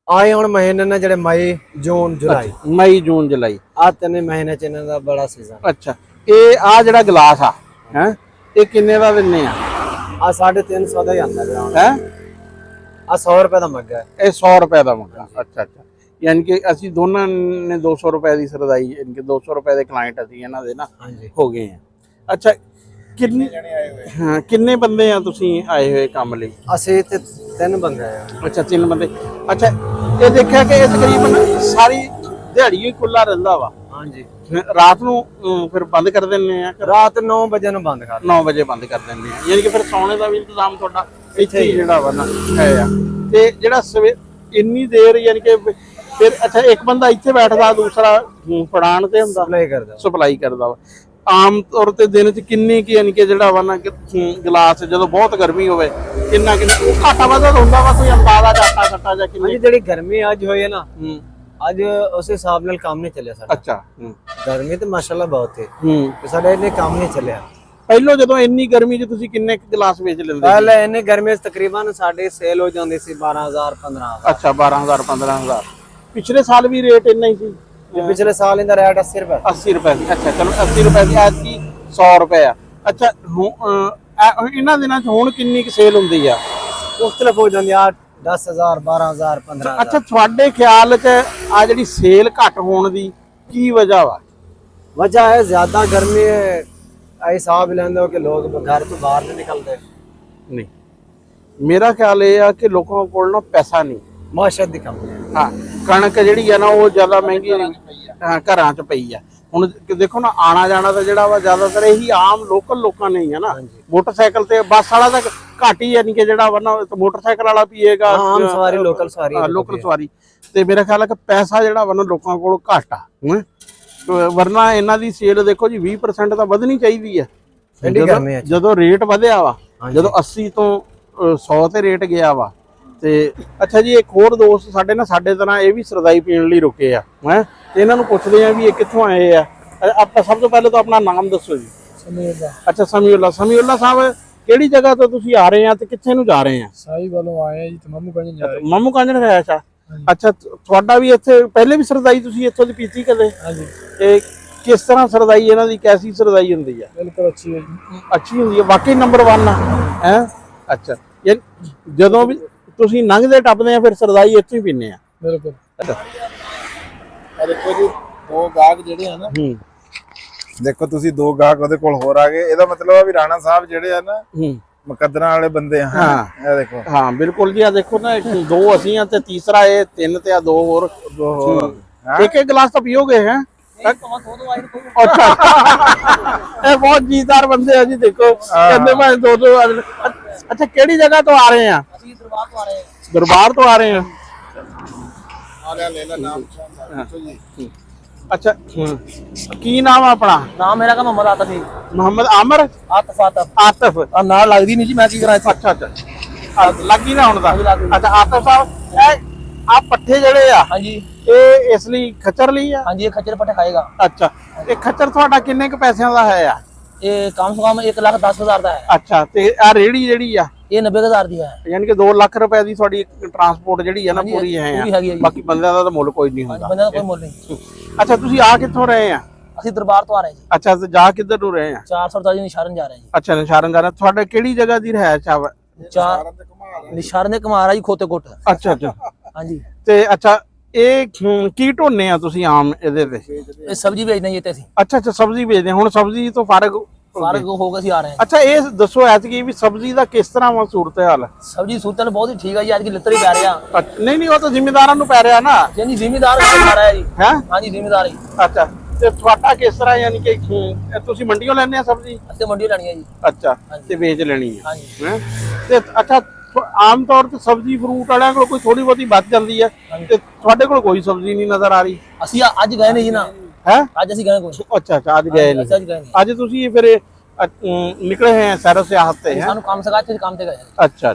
Speaker 3: ਆਏ ਹੁਣ ਮਹੀਨੇ ਨੇ ਜਿਹੜੇ ਮਈ, ਜੂਨ, ਜੁਲਾਈ।
Speaker 1: ਮਈ ਜੂਨ ਜੁਲਾਈ
Speaker 3: ਆ 3 ਮਹੀਨੇ ਚ ਇਹਨਾਂ ਦਾ ਬੜਾ ਸੀਜ਼ਨ।
Speaker 1: ਅੱਛਾ ਇਹ ਆ ਜਿਹੜਾ ਗਲਾਸ ਆ ਹੈ ਇਹ ਕਿੰਨੇ ਦਾ ਦਿੰਨੇ ਆ?
Speaker 3: ਆ 350 ਦਾ ਹੀ ਆਂਦਾ ਗਰਾਉਂਡ
Speaker 1: ਹੈ।
Speaker 3: ਆ 100 ਰੁਪਏ ਦਾ ਮੱਗਾ ਹੈ।
Speaker 1: ਇਹ 100 ਰੁਪਏ ਦਾ ਮੰਗਾ। ਅੱਛਾ ਅੱਛਾ ਯਾਨੀ ਕਿ ਅਸੀਂ ਦੋਨਾਂ ਨੇ 200 ਰੁਪਏ ਦੀ ਸਰਦਾਈ ਯਾਨੀ ਕਿ 200 ਰੁਪਏ ਦੇ ਕਲਾਇੰਟ ਅਸੀਂ ਇਹਨਾਂ ਦੇ ਨਾ
Speaker 3: ਹਾਂਜੀ
Speaker 1: ਹੋ ਗਏ ਆ। ਅੱਛਾ ਕਿੰਨੇ
Speaker 2: ਜਣੇ ਆਏ ਹੋਏ?
Speaker 1: ਹਾਂ ਕਿੰਨੇ ਬੰਦੇ ਆ ਤੁਸੀਂ ਆਏ ਹੋਏ ਕੰਮ ਲਈ?
Speaker 3: ਅਸੀਂ ਤੇ 3 ਬੰਦੇ ਆ।
Speaker 1: ਅੱਛਾ 3 ਬੰਦੇ। ਅੱਛਾ ਇਹ ਦੇਖਿਆ ਕਿ ਇਹ ਤਕਰੀਬਨ ਸਾਰੀ ਦਿਹਾੜੀ ਹੀ ਖੁੱਲਾ ਰਹਿੰਦਾ ਵਾ?
Speaker 3: हाँ जी
Speaker 1: ਰਾਤ ਨੂੰ ਫਿਰ ਬੰਦ ਕਰ ਦਿੰਦੇ ਆ
Speaker 3: रात 9 बजे ਨੂੰ ਬੰਦ ਕਰ
Speaker 1: 9 ਵਜੇ ਬੰਦ ਕਰ ਦਿੰਦੇ ਆ ਯਾਨੀ ਕਿ ਫਿਰ ਸੌਣੇ ਦਾ ਵੀ ਇੰਤਜ਼ਾਮ ਤੁਹਾਡਾ ਇੱਥੇ ਹੀ ਜਿਹੜਾ ਵਾ ਨਾ ਹੈ ਆ ਤੇ ਜਿਹੜਾ ਇੰਨੀ ਦੇਰ ਯਾਨੀ ਕਿ ਫਿਰ ਅੱਛਾ ਇੱਕ ਬੰਦਾ ਇੱਥੇ ਬੈਠਦਾ ਦੂਸਰਾ ਫੜਾਣ ਤੇ ਹੁੰਦਾ
Speaker 3: ਸਪਲਾਈ ਕਰਦਾ
Speaker 1: ਸਪਲਾਈ ਕਰਦਾ ਵਾ ਆਮ ਤੌਰ ਤੇ ਦਿਨ ਚ ਕਿੰਨੀ ਕੀ ਯਾਨੀ ਕਿ ਜਿਹੜਾ ਵਾ ਨਾ ਗਲਾਸ ਜਦੋਂ ਬਹੁਤ ਗਰਮੀ ਹੋਵੇ ਕਿੰਨਾ ਘਾਟਾ ਵਾਧਾ ਹੁੰਦਾ ਵਾ ਕੋਈ ਅੰਦਾਜ਼ਾ ਘਾਟਾ ਜਾਂ ਕਿੰਨੀ
Speaker 3: ਜਿਹੜੀ ਗਰਮੀ ਅੱਜ ਹੋਈ ਹੈ ਨਾ ਅੱਜ ਉਸ ਹਿਸਾਬ ਨਾਲ ਕੰਮ ਨਹੀਂ ਚੱਲਿਆ ਸਾਡਾ
Speaker 1: ਅੱਛਾ
Speaker 3: ਗਰਮੀ ਤੇ ਮਾਸ਼ਾਅੱਲਾ ਬਹੁਤ ਹੈ ਤੇ ਸਾਡਾ ਇਹਨੇ ਕੰਮ ਨਹੀਂ ਚੱਲਿਆ
Speaker 1: ਪਹਿਲਾਂ ਜਦੋਂ ਇੰਨੀ ਗਰਮੀ 'ਚ ਤੁਸੀਂ ਕਿੰਨੇ ਗਲਾਸ ਵੇਚ ਲੈਂਦੇ
Speaker 3: ਪਹਿਲੇ ਇਹਨੇ ਗਰਮੀ 'ਚ ਤਕਰੀਬਨ ਸਾਡੇ ਸੇਲ ਹੋ ਜਾਂਦੀ ਸੀ 12000 15000
Speaker 1: ਅੱਛਾ 12000 15000 ਪਿਛਲੇ ਸਾਲ ਵੀ ਰੇਟ ਇੰਨਾ ਹੀ ਸੀ
Speaker 3: ਪਿਛਲੇ ਸਾਲ ਇਹਦਾ ਰੇਟ 80 ਰੁਪਏ
Speaker 1: 80 ਰੁਪਏ ਸੀ ਅੱਛਾ ਚਲੋ 80 ਰੁਪਏ ਦੀ ਐਤਕੀ 100 ਰੁਪਏ ਆ ਅੱਛਾ ਇਹਨਾਂ ਦਿਨਾਂ 'ਚ ਹੁਣ ਕਿੰਨੀ ਕੁ ਸੇਲ ਹੁੰਦੀ ਆ
Speaker 3: ਮੁxtਲਫ ਹੋ ਜਾਂਦੀ ਆ 10000 12000 15000
Speaker 1: ਅੱਛਾ ਤੁਹਾਡੇ ਖਿਆਲ 'ਚ ਆ ਜਿਹੜੀ ਸੇਲ ਘੱਟ ਹੋਣ ਦੀ ਕੀ ਵਜ੍ਹਾ ਵਾ
Speaker 3: ਵਜ੍ਹਾ ਹੈ ਜ਼ਿਆਦਾ ਗਰਮੀ ਹੈ ਹਿਸਾਬ ਲੈਂਦੇ ਹੋ ਕਿ ਲੋਕ ਘਰ ਤੋਂ ਬਾਹਰ ਨਹੀਂ ਨਿਕਲਦੇ
Speaker 1: ਨਹੀਂ ਮੇਰਾ ਖਿਆਲ ਇਹ ਆ ਕਿ ਲੋਕਾਂ ਕੋਲ ਨਾ ਪੈਸਾ ਨਹੀਂ
Speaker 3: ਮਾਸ਼ਤ ਦੀ ਕਮੀ ਹੈ
Speaker 1: ਹਾਂ ਕਣਕ ਜਿਹੜੀ ਆ ਨਾ ਉਹ ਜ਼ਿਆਦਾ ਮਹਿੰਗੀ ਹਾਂ ਘਰਾਂ 'ਚ ਪਈ ਆ ਹੁਣ ਦੇਖੋ ਨਾ ਆਣਾ ਜਾਣਾ ਤਾਂ ਜਿਹੜਾ ਵਾ ਜ਼ਿਆਦਾਤਰ ਇਹੀ ਆਮ ਲੋਕਲ ਲੋਕਾਂ ਨੇ ਹੀ ਆ ਨਾ ਮੋਟਰਸਾਈਕਲ ਤੇ ਬੱਸ ਵਾਲਾ ਤਾਂ ਘੱਟ ਹੀ ਯਾਨੀ ਕਿ ਜਿਹੜਾ ਵਾ ਨਾ ਮੋਟਰਸਾਈਕਲ ਵਾਲਾ ਪੀਏਗਾ
Speaker 3: ਆਮ ਸਵਾਰੀ ਲੋਕਲ ਸਵਾਰੀ
Speaker 1: ਤੇ ਮੇਰਾ ਖਿਆਲ ਹੈ ਕਿ ਪੈਸਾ ਜਿਹੜਾ ਵਾ ਨਾ ਲੋਕਾਂ ਕੋਲ ਘੱਟ ਆ ਵਰਨਾ ਇਹਨਾਂ ਦੀ ਸੇਲ ਦੇਖੋ ਜੀ 20% ਤਾਂ ਵਧਣੀ ਚਾਹੀਦੀ ਹੈ ਜਦੋਂ ਰੇਟ ਵਧਿਆ ਵਾ ਜਦੋਂ 80 ਤੋਂ 100 ਤੇ ਰੇਟ ਗਿਆ ਵਾ ਤੇ ਅੱਛਾ ਜੀ ਇੱਕ ਹੋਰ ਦੋਸਤ ਸਾਡੇ ਤਰ੍ਹਾਂ ਇਹ ਵੀ ਸਰਦਾਈ ਪੀਣ ਲਈ ਰੁਕੇ ਆ ਹੈ ਤੇ ਇਹਨਾਂ ਨੂੰ ਪੁੱਛਦੇ ਆ ਵੀ ਇਹ ਕਿੱਥੋਂ ਆਏ ਆ ਆਪਾਂ ਸਭ ਤੋਂ ਪਹਿਲੇ ਤਾਂ ਆਪਣਾ ਨਾਮ ਦੱਸੋ ਜੀ
Speaker 3: ਸਮੀਉੱਲਾ
Speaker 1: ਅੱਛਾ ਸਮੀਉੱਲਾ ਸਾਹਿਬ ਕਿਹੜੀ ਜਗ੍ਹਾ ਤੋਂ ਤੁਸੀਂ ਆ ਰਹੇ ਆ ਤੇ ਕਿੱਥੇ ਨੂੰ ਜਾ ਰਹੇ ਆ
Speaker 3: ਸਾਈ ਵੱਲੋਂ ਆਏ ਆ ਜੀ ਤੇ ਮਾਮੂ ਕੰਜਨ ਜਾ ਰਹੇ
Speaker 1: ਮਾਮੂ ਕੰਜਨ ਹੈ ਅੱਛਾ ਤੁਹਾਡਾ ਵੀ ਇੱਥੇ ਪਹਿਲੇ ਵੀ ਸਰਦਾਈ ਤੁਸੀਂ ਇੱਥੋਂ ਦੀ ਪੀਤੀ ਕਦੇ
Speaker 3: ਹਾਂਜੀ
Speaker 1: ਇਹ ਕਿਸ ਤਰ੍ਹਾਂ ਸਰਦਾਈ ਇਹਨਾਂ ਦੀ ਕੈਸੀ ਸਰਦਾਈ ਹੁੰਦੀ ਆ
Speaker 3: ਬਿਲਕੁਲ ਅੱਛੀ ਹੈ ਜੀ
Speaker 1: ਅੱਛੀ ਹੁੰਦੀ ਹੈ ਵਾਕਈ ਨੰਬਰ 1 ਆ ਹੈ ਅੱਛਾ ਜਦੋਂ ਵੀ ਤੁਸੀਂ ਲੰਘਦੇ ਟੱਪਦੇ ਆ ਫਿਰ ਸਰਦਾਈ ਇੱਥੇ ਹੀ ਪੀਨੇ ਆ
Speaker 3: ਬਿਲਕੁਲ
Speaker 2: ਆ ਦੇਖੋ ਜੀ ਦੋ ਗਾਹਕ ਜਿਹੜੇ ਆ ਨਾ ਦੇਖੋ ਤੁਸੀਂ ਦੋ ਗਾਹਕ ਉਹਦੇ ਕੋਲ ਹੋਰ ਆ ਗਏ ਇਹਦਾ ਮਤਲਬ ਆ ਵੀ ਰਾਣਾ ਸਾਹਿਬ ਜਿਹੜੇ ਆ ਨਾ ਮੁਕੱਦਰਾਂ ਵਾਲੇ ਬੰਦੇ ਆ ਇਹ ਦੇਖੋ ਹਾਂ
Speaker 1: ਬਿਲਕੁਲ ਜੀ ਆ ਦੇਖੋ ਨਾ ਦੋ ਅਸੀਂ ਆ ਤੇ ਤੀਸਰਾ ਇਹ ਤਿੰਨ ਤੇ ਆ ਦੋ ਹੋਰ ਇੱਕ ਗਲਾਸ ਤਾਂ ਪੀਓਗੇ ਹੈ ਅੱਛਾ ਇਹ ਬਹੁਤ ਜੀਦਾਰ ਬੰਦੇ ਆ ਜੀ ਦੇਖੋ ਕਹਿੰਦੇ ਮੈਂ ਦੋ ਅੱਛਾ ਕਿਹੜੀ ਜਗ੍ਹਾ ਤੋਂ ਆ ਰਹੇ ਆ
Speaker 3: ਅਸੀਂ ਦਰਬਾਰ ਤੋਂ ਆ ਰਹੇ ਹਾਂ
Speaker 1: ਦਰਬਾਰ ਤੋਂ ਆ ਰਹੇ ਆ
Speaker 2: ਲੈ ਲੈ ਨਾਮ ਦੱਸੋ ਜੀ
Speaker 1: ਅੱਛਾ ਕੀ ਨਾਮ ਆ ਆਪਣਾ
Speaker 3: ਨਾਮ ਮੇਰਾ ਮੁਹੰਮਦ ਆਤਫ ਜੀ
Speaker 1: ਮੁਹੰਮਦ ਆਮਰ ਆਤਫ
Speaker 3: ਨਾਲ ਲੱਗਦੀ ਨਹੀਂ ਜੀ ਮੈਂ ਕੀ ਕਰਾਂ
Speaker 1: ਅੱਛਾ ਲੱਗੀ ਨਾ ਹੁਣ ਦਾ ਅੱਛਾ ਆਤਫ ਸਾਹਿਬ ਆ ਪੱਠੇ ਜਿਹੜੇ ਆ
Speaker 3: ਹਾਂਜੀ
Speaker 1: ਇਹ ਇਸ ਲਈ ਖੱਚਰ ਲਈ ਆ
Speaker 3: ਹਾਂਜੀ ਇਹ ਖੱਚਰ ਪੱਠੇ ਖਾਏਗਾ
Speaker 1: ਅੱਛਾ ਇਹ ਖੱਚਰ ਤੁਹਾਡਾ ਕਿੰਨੇ ਕੁ ਪੈਸਿਆਂ ਦਾ ਹੈ ਆ
Speaker 3: ਇਹ ਕਮ ਸੇ ਕਮ 1,10,000 ਦਾ ਹੈ
Speaker 1: ਅੱਛਾ ਤੇ ਆ ਰੇੜੀ ਜਿਹੜੀ ਆ
Speaker 3: ਇਹ 90,000 ਦੀ ਹੈ
Speaker 1: ਯਾਨੀ ਕਿ 2 ਲੱਖ ਰੁਪਏ ਦੀ ਤੁਹਾਡੀ ਟਰਾਂਸਪੋਰਟ ਜਿਹੜੀ ਆ ਨਾ ਪੂਰੀ ਹੈ ਬਾਕੀ ਬੰਦਿਆਂ ਦਾ ਤਾਂ ਮੁੱਲ ਕੋਈ ਨਹੀਂ ਹੁੰਦਾ
Speaker 3: ਬੰਦਿਆਂ ਦਾ ਕੋਈ ਮੁੱਲ ਨਹੀਂ
Speaker 1: ਅੱਛਾ ਤੁਸੀਂ ਆ ਕਿੱਥੋਂ ਰਹੇ ਆ
Speaker 3: ਅਸੀਂ ਦਰਬਾਰ ਤੋਂ ਆ ਰਹੇ ਜੀ
Speaker 1: ਅੱਛਾ ਤੇ ਜਾ ਕਿੱਧਰ ਨੂੰ ਰਹੇ ਆ
Speaker 3: 447 ਨਿਸ਼ਾਰਨ ਜਾ ਰਹੇ ਜੀ
Speaker 1: ਅੱਛਾ ਨਿਸ਼ਾਰਨ ਜਾ ਰਹੇ ਤੁਹਾਡੇ ਕਿਹੜੀ ਜਗ੍ਹਾ ਦੀ ਰਿਹਾਇਸ਼ ਆ
Speaker 3: ਨਿਸ਼ਾਰਨ ਦੇ ਕਮਾਰਾ ਜੀ ਖੋਤੇ ਕੋਟ
Speaker 1: ਅੱਛਾ
Speaker 3: ਹਾਂਜੀ
Speaker 1: ਤੇ ਅੱਛਾ ਇਹ ਕੀ ਢੋਨੇ ਆ ਤੁਸੀਂ ਆਮ ਇਹਦੇ ਤੇ
Speaker 3: ਇਹ ਸਬਜ਼ੀ ਵੇਚਦੇ ਜੀ ਤੇ ਅਸੀਂ
Speaker 1: ਅੱਛਾ ਸਬਜ਼ੀ ਵੇਚਦੇ ਹੁਣ ਸਬਜ਼ੀ ਤੋਂ ਫਰਕ
Speaker 3: ਹੋ ਕੇ ਅਸੀਂ ਆ ਰਹੇ ਹਾਂ
Speaker 1: ਅੱਛਾ ਇਹ ਦੱਸੋ ਐਤਕੀ ਵੀ ਸਬਜ਼ੀ ਦਾ ਕਿਸ ਤਰ੍ਹਾਂ ਵਾ ਸੂਰਤ ਹਾਲ
Speaker 3: ਸਬਜ਼ੀ ਸੂਰਤ ਬਹੁਤ ਹੀ ਠੀਕ ਹੈ ਜੀ ਅੱਜ ਕੀ ਲੱਤਰ ਹੀ ਪੈ ਰਿਹਾ
Speaker 1: ਨਹੀਂ ਉਹ ਤਾਂ ਜ਼ਿਮੀਦਾਰਾਂ ਨੂੰ ਪੈ ਰਿਹਾ ਨਾ
Speaker 3: ਜੀ ਜ਼ਿਮੀਦਾਰ ਖਾ ਰਿਹਾ ਜੀ
Speaker 1: ਹੈ
Speaker 3: ਹਾਂਜੀ ਜ਼ਿਮੀਦਾਰ ਹੀ
Speaker 1: ਅੱਛਾ ਤੇ ਤੁਹਾਡਾ ਕਿਸ ਤਰ੍ਹਾਂ ਯਾਨੀ ਕਿ ਤੁਸੀਂ ਮੰਡੀੋਂ ਲੈਣੇ ਆ ਸਬਜ਼ੀ
Speaker 3: ਅਸੀਂ ਮੰਡੀੋਂ ਲੈਣੀ ਹੈ ਜੀ
Speaker 1: ਅੱਛਾ ਤੇ ਵੇਚ ਲੈਣੀ ਹੈ
Speaker 3: ਹਾਂਜੀ
Speaker 1: ਤੇ ਅੱਛਾ ਆਮ ਤੌਰ ਤੇ ਸਬਜ਼ੀ ਫਰੂਟ ਵਾਲਿਆਂ ਕੋਲ ਕੋਈ ਥੋੜੀ ਬਹੁਤੀ ਬਚ ਜਾਂਦੀ ਹੈ ਤੇ ਤੁਹਾਡੇ ਕੋਲ ਕੋਈ ਸਬਜ਼ੀ ਨਹੀਂ ਨਜ਼ਰ ਆ ਰਹੀ
Speaker 3: ਅਸੀਂ ਅੱਜ ਗਏ ਨੇ ਜੀ ਨਾ
Speaker 1: ਹੈ
Speaker 3: ਅੱਜ ਅਸੀਂ ਗਏ ਕੋਈ
Speaker 1: ਅੱਛਾ ਅੱਜ ਗਏ ਨਹੀਂ ਅੱਜ ਤੁਸੀਂ ਫਿਰ ਨਿਕਲੇ ਹੈ ਸੈਰ ਸਿਆਹਤ ਤੇ
Speaker 3: ਸਾਨੂੰ ਕੰਮ ਸਗਾ ਤੇ ਕੰਮ ਤੇ ਗਏ
Speaker 1: ਅੱਛਾ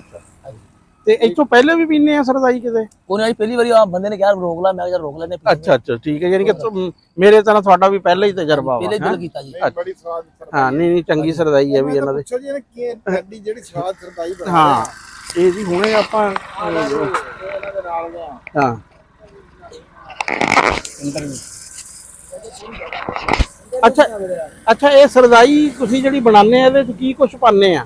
Speaker 1: ਤੇ ਇੱਥੋਂ ਪਹਿਲੇ ਵੀ ਪੀਨੇ ਆ ਸਰਦਾਈ ਕਿਤੇ
Speaker 3: ਕੋਈ ਨਹੀਂ ਪਹਿਲੀ ਵਾਰੀ ਆ ਬੰਦੇ ਨੇ ਕਿਹਾ ਰੋਕ ਲਾ ਮੈਂ ਕਿਹਾ ਰੋਕ ਲੈਨੇ
Speaker 1: ਅੱਛਾ ਠੀਕ ਹੈ ਯਾਨੀ ਕਿ ਮੇਰੇ ਤਰ੍ਹਾਂ ਤੁਹਾਡਾ ਵੀ ਪਹਿਲਾਂ ਹੀ ਤਜਰਬਾ ਵਾ
Speaker 3: ਪਹਿਲੇ ਦਿਲ ਕੀਤਾ ਜੀ
Speaker 2: ਬੜੀ ਸਵਾਦ
Speaker 1: ਹਾਂ ਨਹੀਂ ਚੰਗੀ ਸਰਦਾਈ ਹੈ ਵੀ ਇਹਨਾਂ ਦੇ
Speaker 2: ਪੁੱਛੋ ਜੀ ਕੀ ਐਡੀ ਜਿਹੜੀ ਸਵਾਦ ਸਰਦਾਈ ਬਣੀ
Speaker 1: ਹਾਂ ਇਹ ਜੀ ਹੁਣੇ ਆਪਾਂ ਹਾਂ ਅੱਛਾ ਇਹ ਸਰਦਾਈ ਤੁਸੀਂ ਜਿਹੜੀ ਬਣਾਉਂਦੇ ਆ ਇਹਦੇ ਚ ਕੀ ਕੁਝ ਪਾਉਂਦੇ ਆ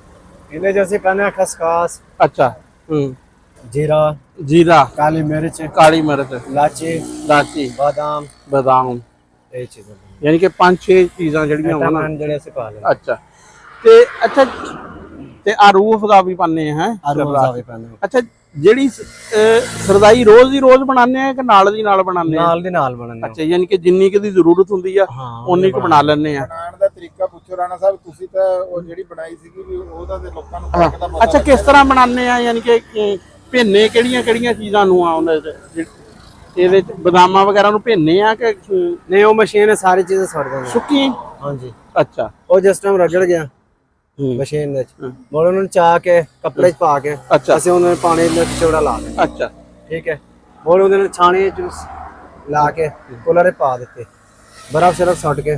Speaker 3: ਇਹਨੇ ਜੈਸੇ ਪਾਣਾ ਖਸਖਾਸ
Speaker 1: ਅੱਛਾ
Speaker 3: जीरा काली मिर्च
Speaker 1: लाची बादाम
Speaker 3: ਇਹ ਚੀਜ਼ਾਂ
Speaker 1: ਯਾਨੀ ਕਿ 5-6 ਚੀਜ਼ਾਂ ਜਿਹੜੀਆਂ ਹੋਣ
Speaker 3: ਜਿਹੜੇ ਅਸੀਂ ਪਾ ਲੈਂਦੇ
Speaker 1: ਅੱਛਾ ਤੇ ਆ ਰੂਹ ਅਫਜ਼ਾ ਵੀ ਪਾਉਂਦੇ ਆ ਹੈ
Speaker 3: ਰੂਹ ਅਫਜ਼ਾ ਵੀ ਪਾਉਂਦੇ
Speaker 1: ਅੱਛਾ ਜਿਹੜੀ ਸਰਦਾਈ ਰੋਜ਼ ਦੀ ਰੋਜ਼ ਬਣਾਉਂਦੇ ਆ ਕਿ ਨਾਲ ਦੀ ਨਾਲ ਬਣਾਉਂਦੇ ਆ?
Speaker 3: नाल दी नाल बनने
Speaker 1: ਅੱਛਾ, ਯਾਨੀ ਕਿ ਜਿੰਨੀ ਕਿ ਦੀ ਜ਼ਰੂਰਤ ਹੁੰਦੀ ਆ ਉਨੀ ਕੁ ਬਣਾ ਲੈਂਦੇ ਆ।
Speaker 2: ਬਣਾਉਣ ਦਾ ਤਰੀਕਾ ਪੁੱਛੋ ਰਾਣਾ ਸਾਹਿਬ, ਤੁਸੀਂ ਤਾਂ ਉਹ ਜਿਹੜੀ ਬਣਾਈ ਸੀਗੀ ਵੀ ਉਹਦਾ ਤੇ ਲੋਕਾਂ ਨੂੰ ਫਰਕ ਦਾ ਪਤਾ
Speaker 1: ਅੱਛਾ, ਕਿਸ ਤਰ੍ਹਾਂ ਬਣਾਉਂਦੇ ਆ? ਯਾਨੀ ਕਿ ਭਿੰਨੇ ਕਿਹੜੀਆਂ ਕਿਹੜੀਆਂ ਚੀਜ਼ਾਂ ਨੂੰ ਆ ਉਹਦੇ ਚ? ਇਹਦੇ ਚ ਬਦਾਮਾਂ ਵਗੈਰਾ ਨੂੰ ਭਿੰਨੇ ਆ ਕਿ
Speaker 3: नहीं वो मशीन है सारी चीजें छोड़ देंगे।
Speaker 1: ਸੁੱਕੀ?
Speaker 3: हाँ जी,
Speaker 1: ਅੱਛਾ।
Speaker 3: वो जिस टाइम रगड़ गया मशीन ਦੇ ਚ ਮੋੜ ਉਹਨੂੰ ਚਾਹ ਕੇ ਕੱਪੜੇ ਚ ਪਾ ਕੇ
Speaker 1: ਅੱਛਾ
Speaker 3: ਅਸੀਂ ਉਹਨਾਂ ਨੂੰ ਪਾਣੀ ਵਿੱਚ ਚੋੜਾ ਲਾ ਦੇ।
Speaker 1: ਅੱਛਾ
Speaker 3: ਠੀਕ ਹੈ, ਮੋੜ ਉਹਦੇ ਨੂੰ ਛਾਣੇ ਚ ਲਾ ਕੇ ਕੂਲਰ 'ਚ ਪਾ ਦਿੱਤੇ, ਬਰਫ਼ ਸ਼ਰਫ ਸੁੱਟ ਕੇ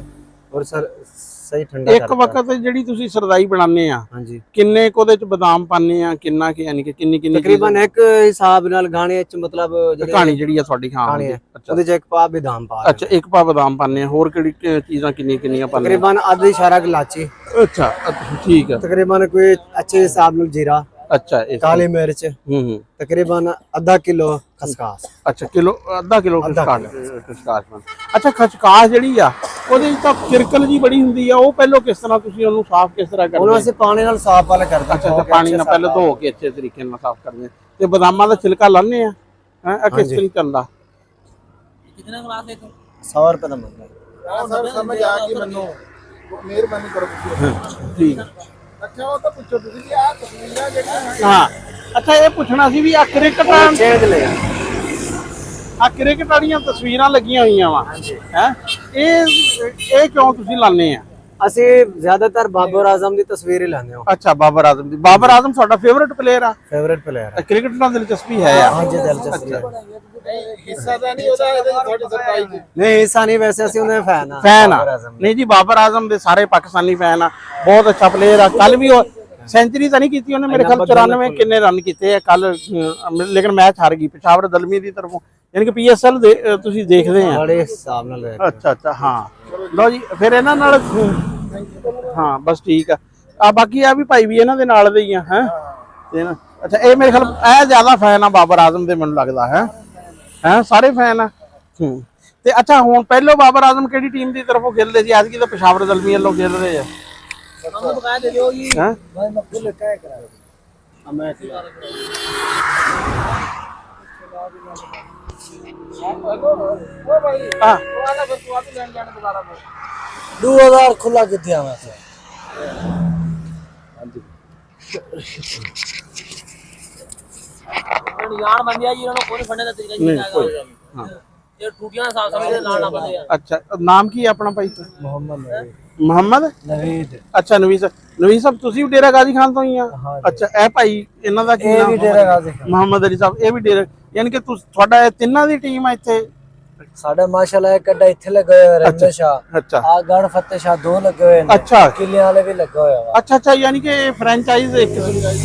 Speaker 3: ਔਰ ਸਹੀ ਠੰਡਾ
Speaker 1: ਇੱਕ ਵਕਤ ਜਿਹੜੀ ਤੁਸੀਂ ਸਰਦਾਈ ਬਣਾਉਂਦੇ ਆ,
Speaker 3: ਹਾਂਜੀ,
Speaker 1: ਕਿੰਨੇ ਕੁ ਉਹਦੇ ਚ ਬਦਾਮ ਪਾਉਂਦੇ ਆ? ਕਿੰਨਾ ਕਿ ਯਾਨੀ ਕਿ ਕਿੰਨੀ
Speaker 3: ਤਕਰੀਬਨ ਇੱਕ ਹਿਸਾਬ ਨਾਲ ਗਾਣੇ ਚ ਮਤਲਬ
Speaker 1: ਕਹਾਣੀ ਜਿਹੜੀ ਆ ਤੁਹਾਡੀ? ਹਾਂ,
Speaker 3: ਕਹਾਣੀ ਹੈ ਉਹਦੇ ਚ ਇੱਕ ਪਾ ਬਦਾਮ ਪਾ।
Speaker 1: ਅੱਛਾ, ਇੱਕ ਪਾ ਬਦਾਮ ਪਾਉਂਦੇ ਆ। ਹੋਰ ਕਿਹੜੀ ਚੀਜ਼ਾਂ ਕਿੰਨੀਆਂ ਪਾਉਂਦੇ?
Speaker 3: ਤਕਰੀਬਨ ਆਧੀ ਸ਼ਾਰਾ ਇਲਾਚੀ।
Speaker 1: ਅੱਛਾ, ਠੀਕ ਹੈ।
Speaker 3: ਤਕਰੀਬਨ ਕੋਈ ਅੱਛੇ ਹਿਸਾਬ ਨਾਲ ਜੀਰਾ,
Speaker 1: ਅੱਛਾ,
Speaker 3: ਕਾਲੀ ਮਿਰਚ, ਤਕਰੀਬਨ ਅੱਧਾ ਕਿਲੋ ਖਸਕਾਸ।
Speaker 1: ਅੱਛਾ, ਅੱਧਾ ਕਿਲੋ ਖਸਕਾਸ। ਅੱਛਾ, ਖਸਕਾਸ ਜਿਹੜੀ ਆ ਉਹਦੇ ਵਿੱਚ ਤਾਂ ਕਿਰਕਲ ਜੀ ਬੜੀ ਹੁੰਦੀ ਆ, ਉਹ ਪਹਿਲਾਂ ਕਿਸ ਤਰ੍ਹਾਂ ਤੁਸੀਂ ਉਹਨੂੰ ਸਾਫ਼ ਕਿਸ ਤਰ੍ਹਾਂ ਕਰਦੇ?
Speaker 3: ਉਹਨੂੰ ਅਸੀਂ ਪਾਣੀ ਨਾਲ ਸਾਫ਼ ਵਾਲਾ ਕਰਦੇ।
Speaker 1: ਅੱਛਾ, ਪਾਣੀ ਨਾਲ ਪਹਿਲਾਂ ਧੋ ਕੇ ਅੱਛੇ ਤਰੀਕੇ ਨਾਲ ਸਾਫ਼ ਕਰਦੇ ਆ ਤੇ ਬਦਾਮਾਂ ਦਾ ਛਿਲਕਾ ਲਾਉਂਦੇ ਆ। ਹੈ ਕਿਸ ਤਰ੍ਹਾਂ ਚੱਲਦਾ?
Speaker 4: कितना क्लास है?
Speaker 3: 100 रुपए ਦਾ ਮੰਗਦਾ।
Speaker 2: ਰਾਣਾ ਸਾਹਿਬ ਸਮਝ ਆ ਗਈ ਮੈਨੂੰ, ਮਿਹਰਬਾਨੀ ਕਰੋ ਤੁਸੀਂ।
Speaker 1: ਠੀਕ ਹੈ।
Speaker 2: ਅੱਛਾ, ਉਹ ਤਾਂ ਪੁੱਛੋ ਤੁਸੀਂ ਕਿ ਆਹ ਤਸਵੀਰਾਂ ਜਿਹੜੀਆਂ
Speaker 1: ਹਾਂ, ਅੱਛਾ, ਇਹ ਪੁੱਛਣਾ ਸੀ ਵੀ ਆ ਕ੍ਰਿਕਟ
Speaker 3: ਚੇਂਜ ਲੈ
Speaker 1: ਵਾਲੀਆਂ ਤਸਵੀਰਾਂ ਲੱਗੀਆਂ ਹੋਈਆਂ ਵਾ, ਹੈ ਇਹ ਕਿਉਂ ਤੁਸੀਂ ਲਾਉਂਦੇ ਆ?
Speaker 3: ਅਸੀਂ ਜ਼ਿਆਦਾਤਰ ਬਾਬਰ ਆਜ਼ਮ ਦੀ ਤਸਵੀਰ ਹੀ ਲੈਂਦੇ ਹਾਂ।
Speaker 1: ਅੱਛਾ, ਬਾਬਰ ਆਜ਼ਮ ਦੀ। ਬਾਬਰ ਆਜ਼ਮ ਤੁਹਾਡਾ ਫੇਵਰਿਟ ਪਲੇਅਰ ਆ?
Speaker 3: ਫੇਵਰਿਟ ਪਲੇਅਰ ਹੈ।
Speaker 1: ਕ੍ਰਿਕਟ ਨਾਲ ਦਿਲਚਸਪੀ ਹੈ ਆ?
Speaker 3: ਹਾਂਜੀ, ਦਿਲਚਸਪੀ ਹੈ।
Speaker 2: ਹਿੱਸਾ ਤਾਂ ਨਹੀਂ ਉਹਦਾ ਇਹਦੇ ਤੁਹਾਡੀ ਸਰਪ੍ਰਾਈਜ਼ ਦੀ?
Speaker 3: ਨਹੀਂ, ਹਿੱਸਾ ਨਹੀਂ, ਵੈਸੇ ਅਸੀਂ ਉਹਦੇ ਫੈਨ ਆ।
Speaker 1: ਫੈਨ ਆ? ਨਹੀਂ ਜੀ, ਬਾਬਰ ਆਜ਼ਮ ਦੇ ਸਾਰੇ ਪਾਕਿਸਤਾਨੀ ਫੈਨ ਆ। ਬਹੁਤ ਅੱਛਾ ਪਲੇਅਰ ਆ। ਕੱਲ ਵੀ ਉਹ ਸੈਂਚੁਰੀ ਤਾਂ ਨਹੀਂ ਕੀਤੀ ਉਹਨੇ, ਮੇਰੇ ਖਿਆਲ 94 ਕਿੰਨੇ ਰਨ ਕੀਤੇ ਆ ਕੱਲ, ਲੇਕਿਨ ਮੈਚ ਹਾਰ ਗਈ ਪਿਸ਼ਾਵਰ ਦਲਮੀ ਦੀ ਤਰਫੋਂ। ਯਾਨੀ ਕਿ PSL ਤੁਸੀਂ ਦੇਖਦੇ ਆ?
Speaker 3: ਬੜੇ ਹਿਸਾਬ ਨਾਲ ਲੈ।
Speaker 1: ਅੱਛਾ ਅੱਛਾ, ਹਾਂ। ਲਓ ਜੀ, ਫਿਰ ਇਹਨਾਂ ਨਾਲ ਹਾਂ, ਬਸ ਠੀਕ ਆ। ਬਾਕੀ ਆ ਵੀ ਭਾਈ ਵੀ ਇਹਨਾਂ ਦੇ ਨਾਲ ਦੇ ਹੀ ਆ। ਹੈ ਅੱਛਾ, ਇਹ ਮੇਰੇ ਖਿਆਲ ਇਹ ਜ਼ਿਆਦਾ ਫੈਨ ਆ ਬਾਬਰ ਆਜ਼ਮ ਦੇ, ਮੈਨੂੰ ਲੱਗਦਾ ਹੈ ਸਾਰੇ ਫੈਨ ਆ। ਤੇ ਅੱਛਾ, ਹੁਣ ਪਹਿਲੋਂ ਬਾਬਰ ਆਜ਼ਮ ਕਿਹੜੀ ਟੀਮ ਦੀ ਤਰਫੋਂ ਖੇਡਦੇ ਸੀ? ਐਤਕੀ ਤਾਂ ਪਿਸ਼ਾਵਰ ਦਲਮੀ ਵੱਲੋਂ ਖੇਡ ਰਹੇ ਆ।
Speaker 4: हमको बकाया दे दो ये
Speaker 1: हैं?
Speaker 4: भाई मक्खू लेके आया करा मैं ओ भाई
Speaker 1: हाँ।
Speaker 4: वो आना फिर तू आके लेने जाने दोबारा में 2000 खुला किथे आवा से यार बन गया जी, इन्होंने कोई फंडे का तरीका नहीं आएगा।
Speaker 1: हाँ,
Speaker 4: ये टूटियां साफ समझ लाना पड़े यार।
Speaker 1: अच्छा, नाम की है अपना भाई? ਮੁਹੰਮਦ
Speaker 3: ਨਵੀਦ।
Speaker 1: ਅੱਛਾ, ਨਵੀਦ ਸਾਹਿਬ ਤੁਸੀਂ ਵੀ ਡੇਰਾ ਗਾਜ਼ੀ ਖਾਨ ਤੋਂ ਹੀ ਆ? ਅੱਛਾ, ਇਹ ਭਾਈ ਇਹਨਾਂ ਦਾ ਕੀ ਨਾਮ?
Speaker 3: ਡੇਰਾ ਗਾਜ਼ੀ ਖਾਨ।
Speaker 1: ਮੁਹੰਮਦ ਅਲੀ ਸਾਹਿਬ, ਇਹ ਵੀ ਡੇਰਾ, ਯਾਨੀ ਕਿ ਤੁਹਾਡਾ ਇਹ ਤਿੰਨਾਂ ਦੀ ਟੀਮ ਆ ਇੱਥੇ?
Speaker 3: ਸਾਡਾ ਮਾਸ਼ਾਅੱਲਾ ਇੱਕ ਅੱਡਾ ਇੱਥੇ ਲੱਗਾ ਹੋਇਆ ਰਹਿੰਦਾ ਸ਼ਾਹ।
Speaker 1: ਅੱਛਾ,
Speaker 3: ਆ ਗੜ ਫਤਿਹ ਸ਼ਾਹ ਦੋ ਲੱਗੇ ਹੋਏ ਨੇ।
Speaker 1: ਅੱਛਾ,
Speaker 3: ਕਿਲਿਆਂ ਵਾਲੇ ਵੀ ਲੱਗਾ ਹੋਇਆ ਵਾ।
Speaker 1: ਅੱਛਾ ਅੱਛਾ, ਯਾਨੀ ਕਿ ਫਰੈਂਚਾਈਜ਼ ਇੱਕ,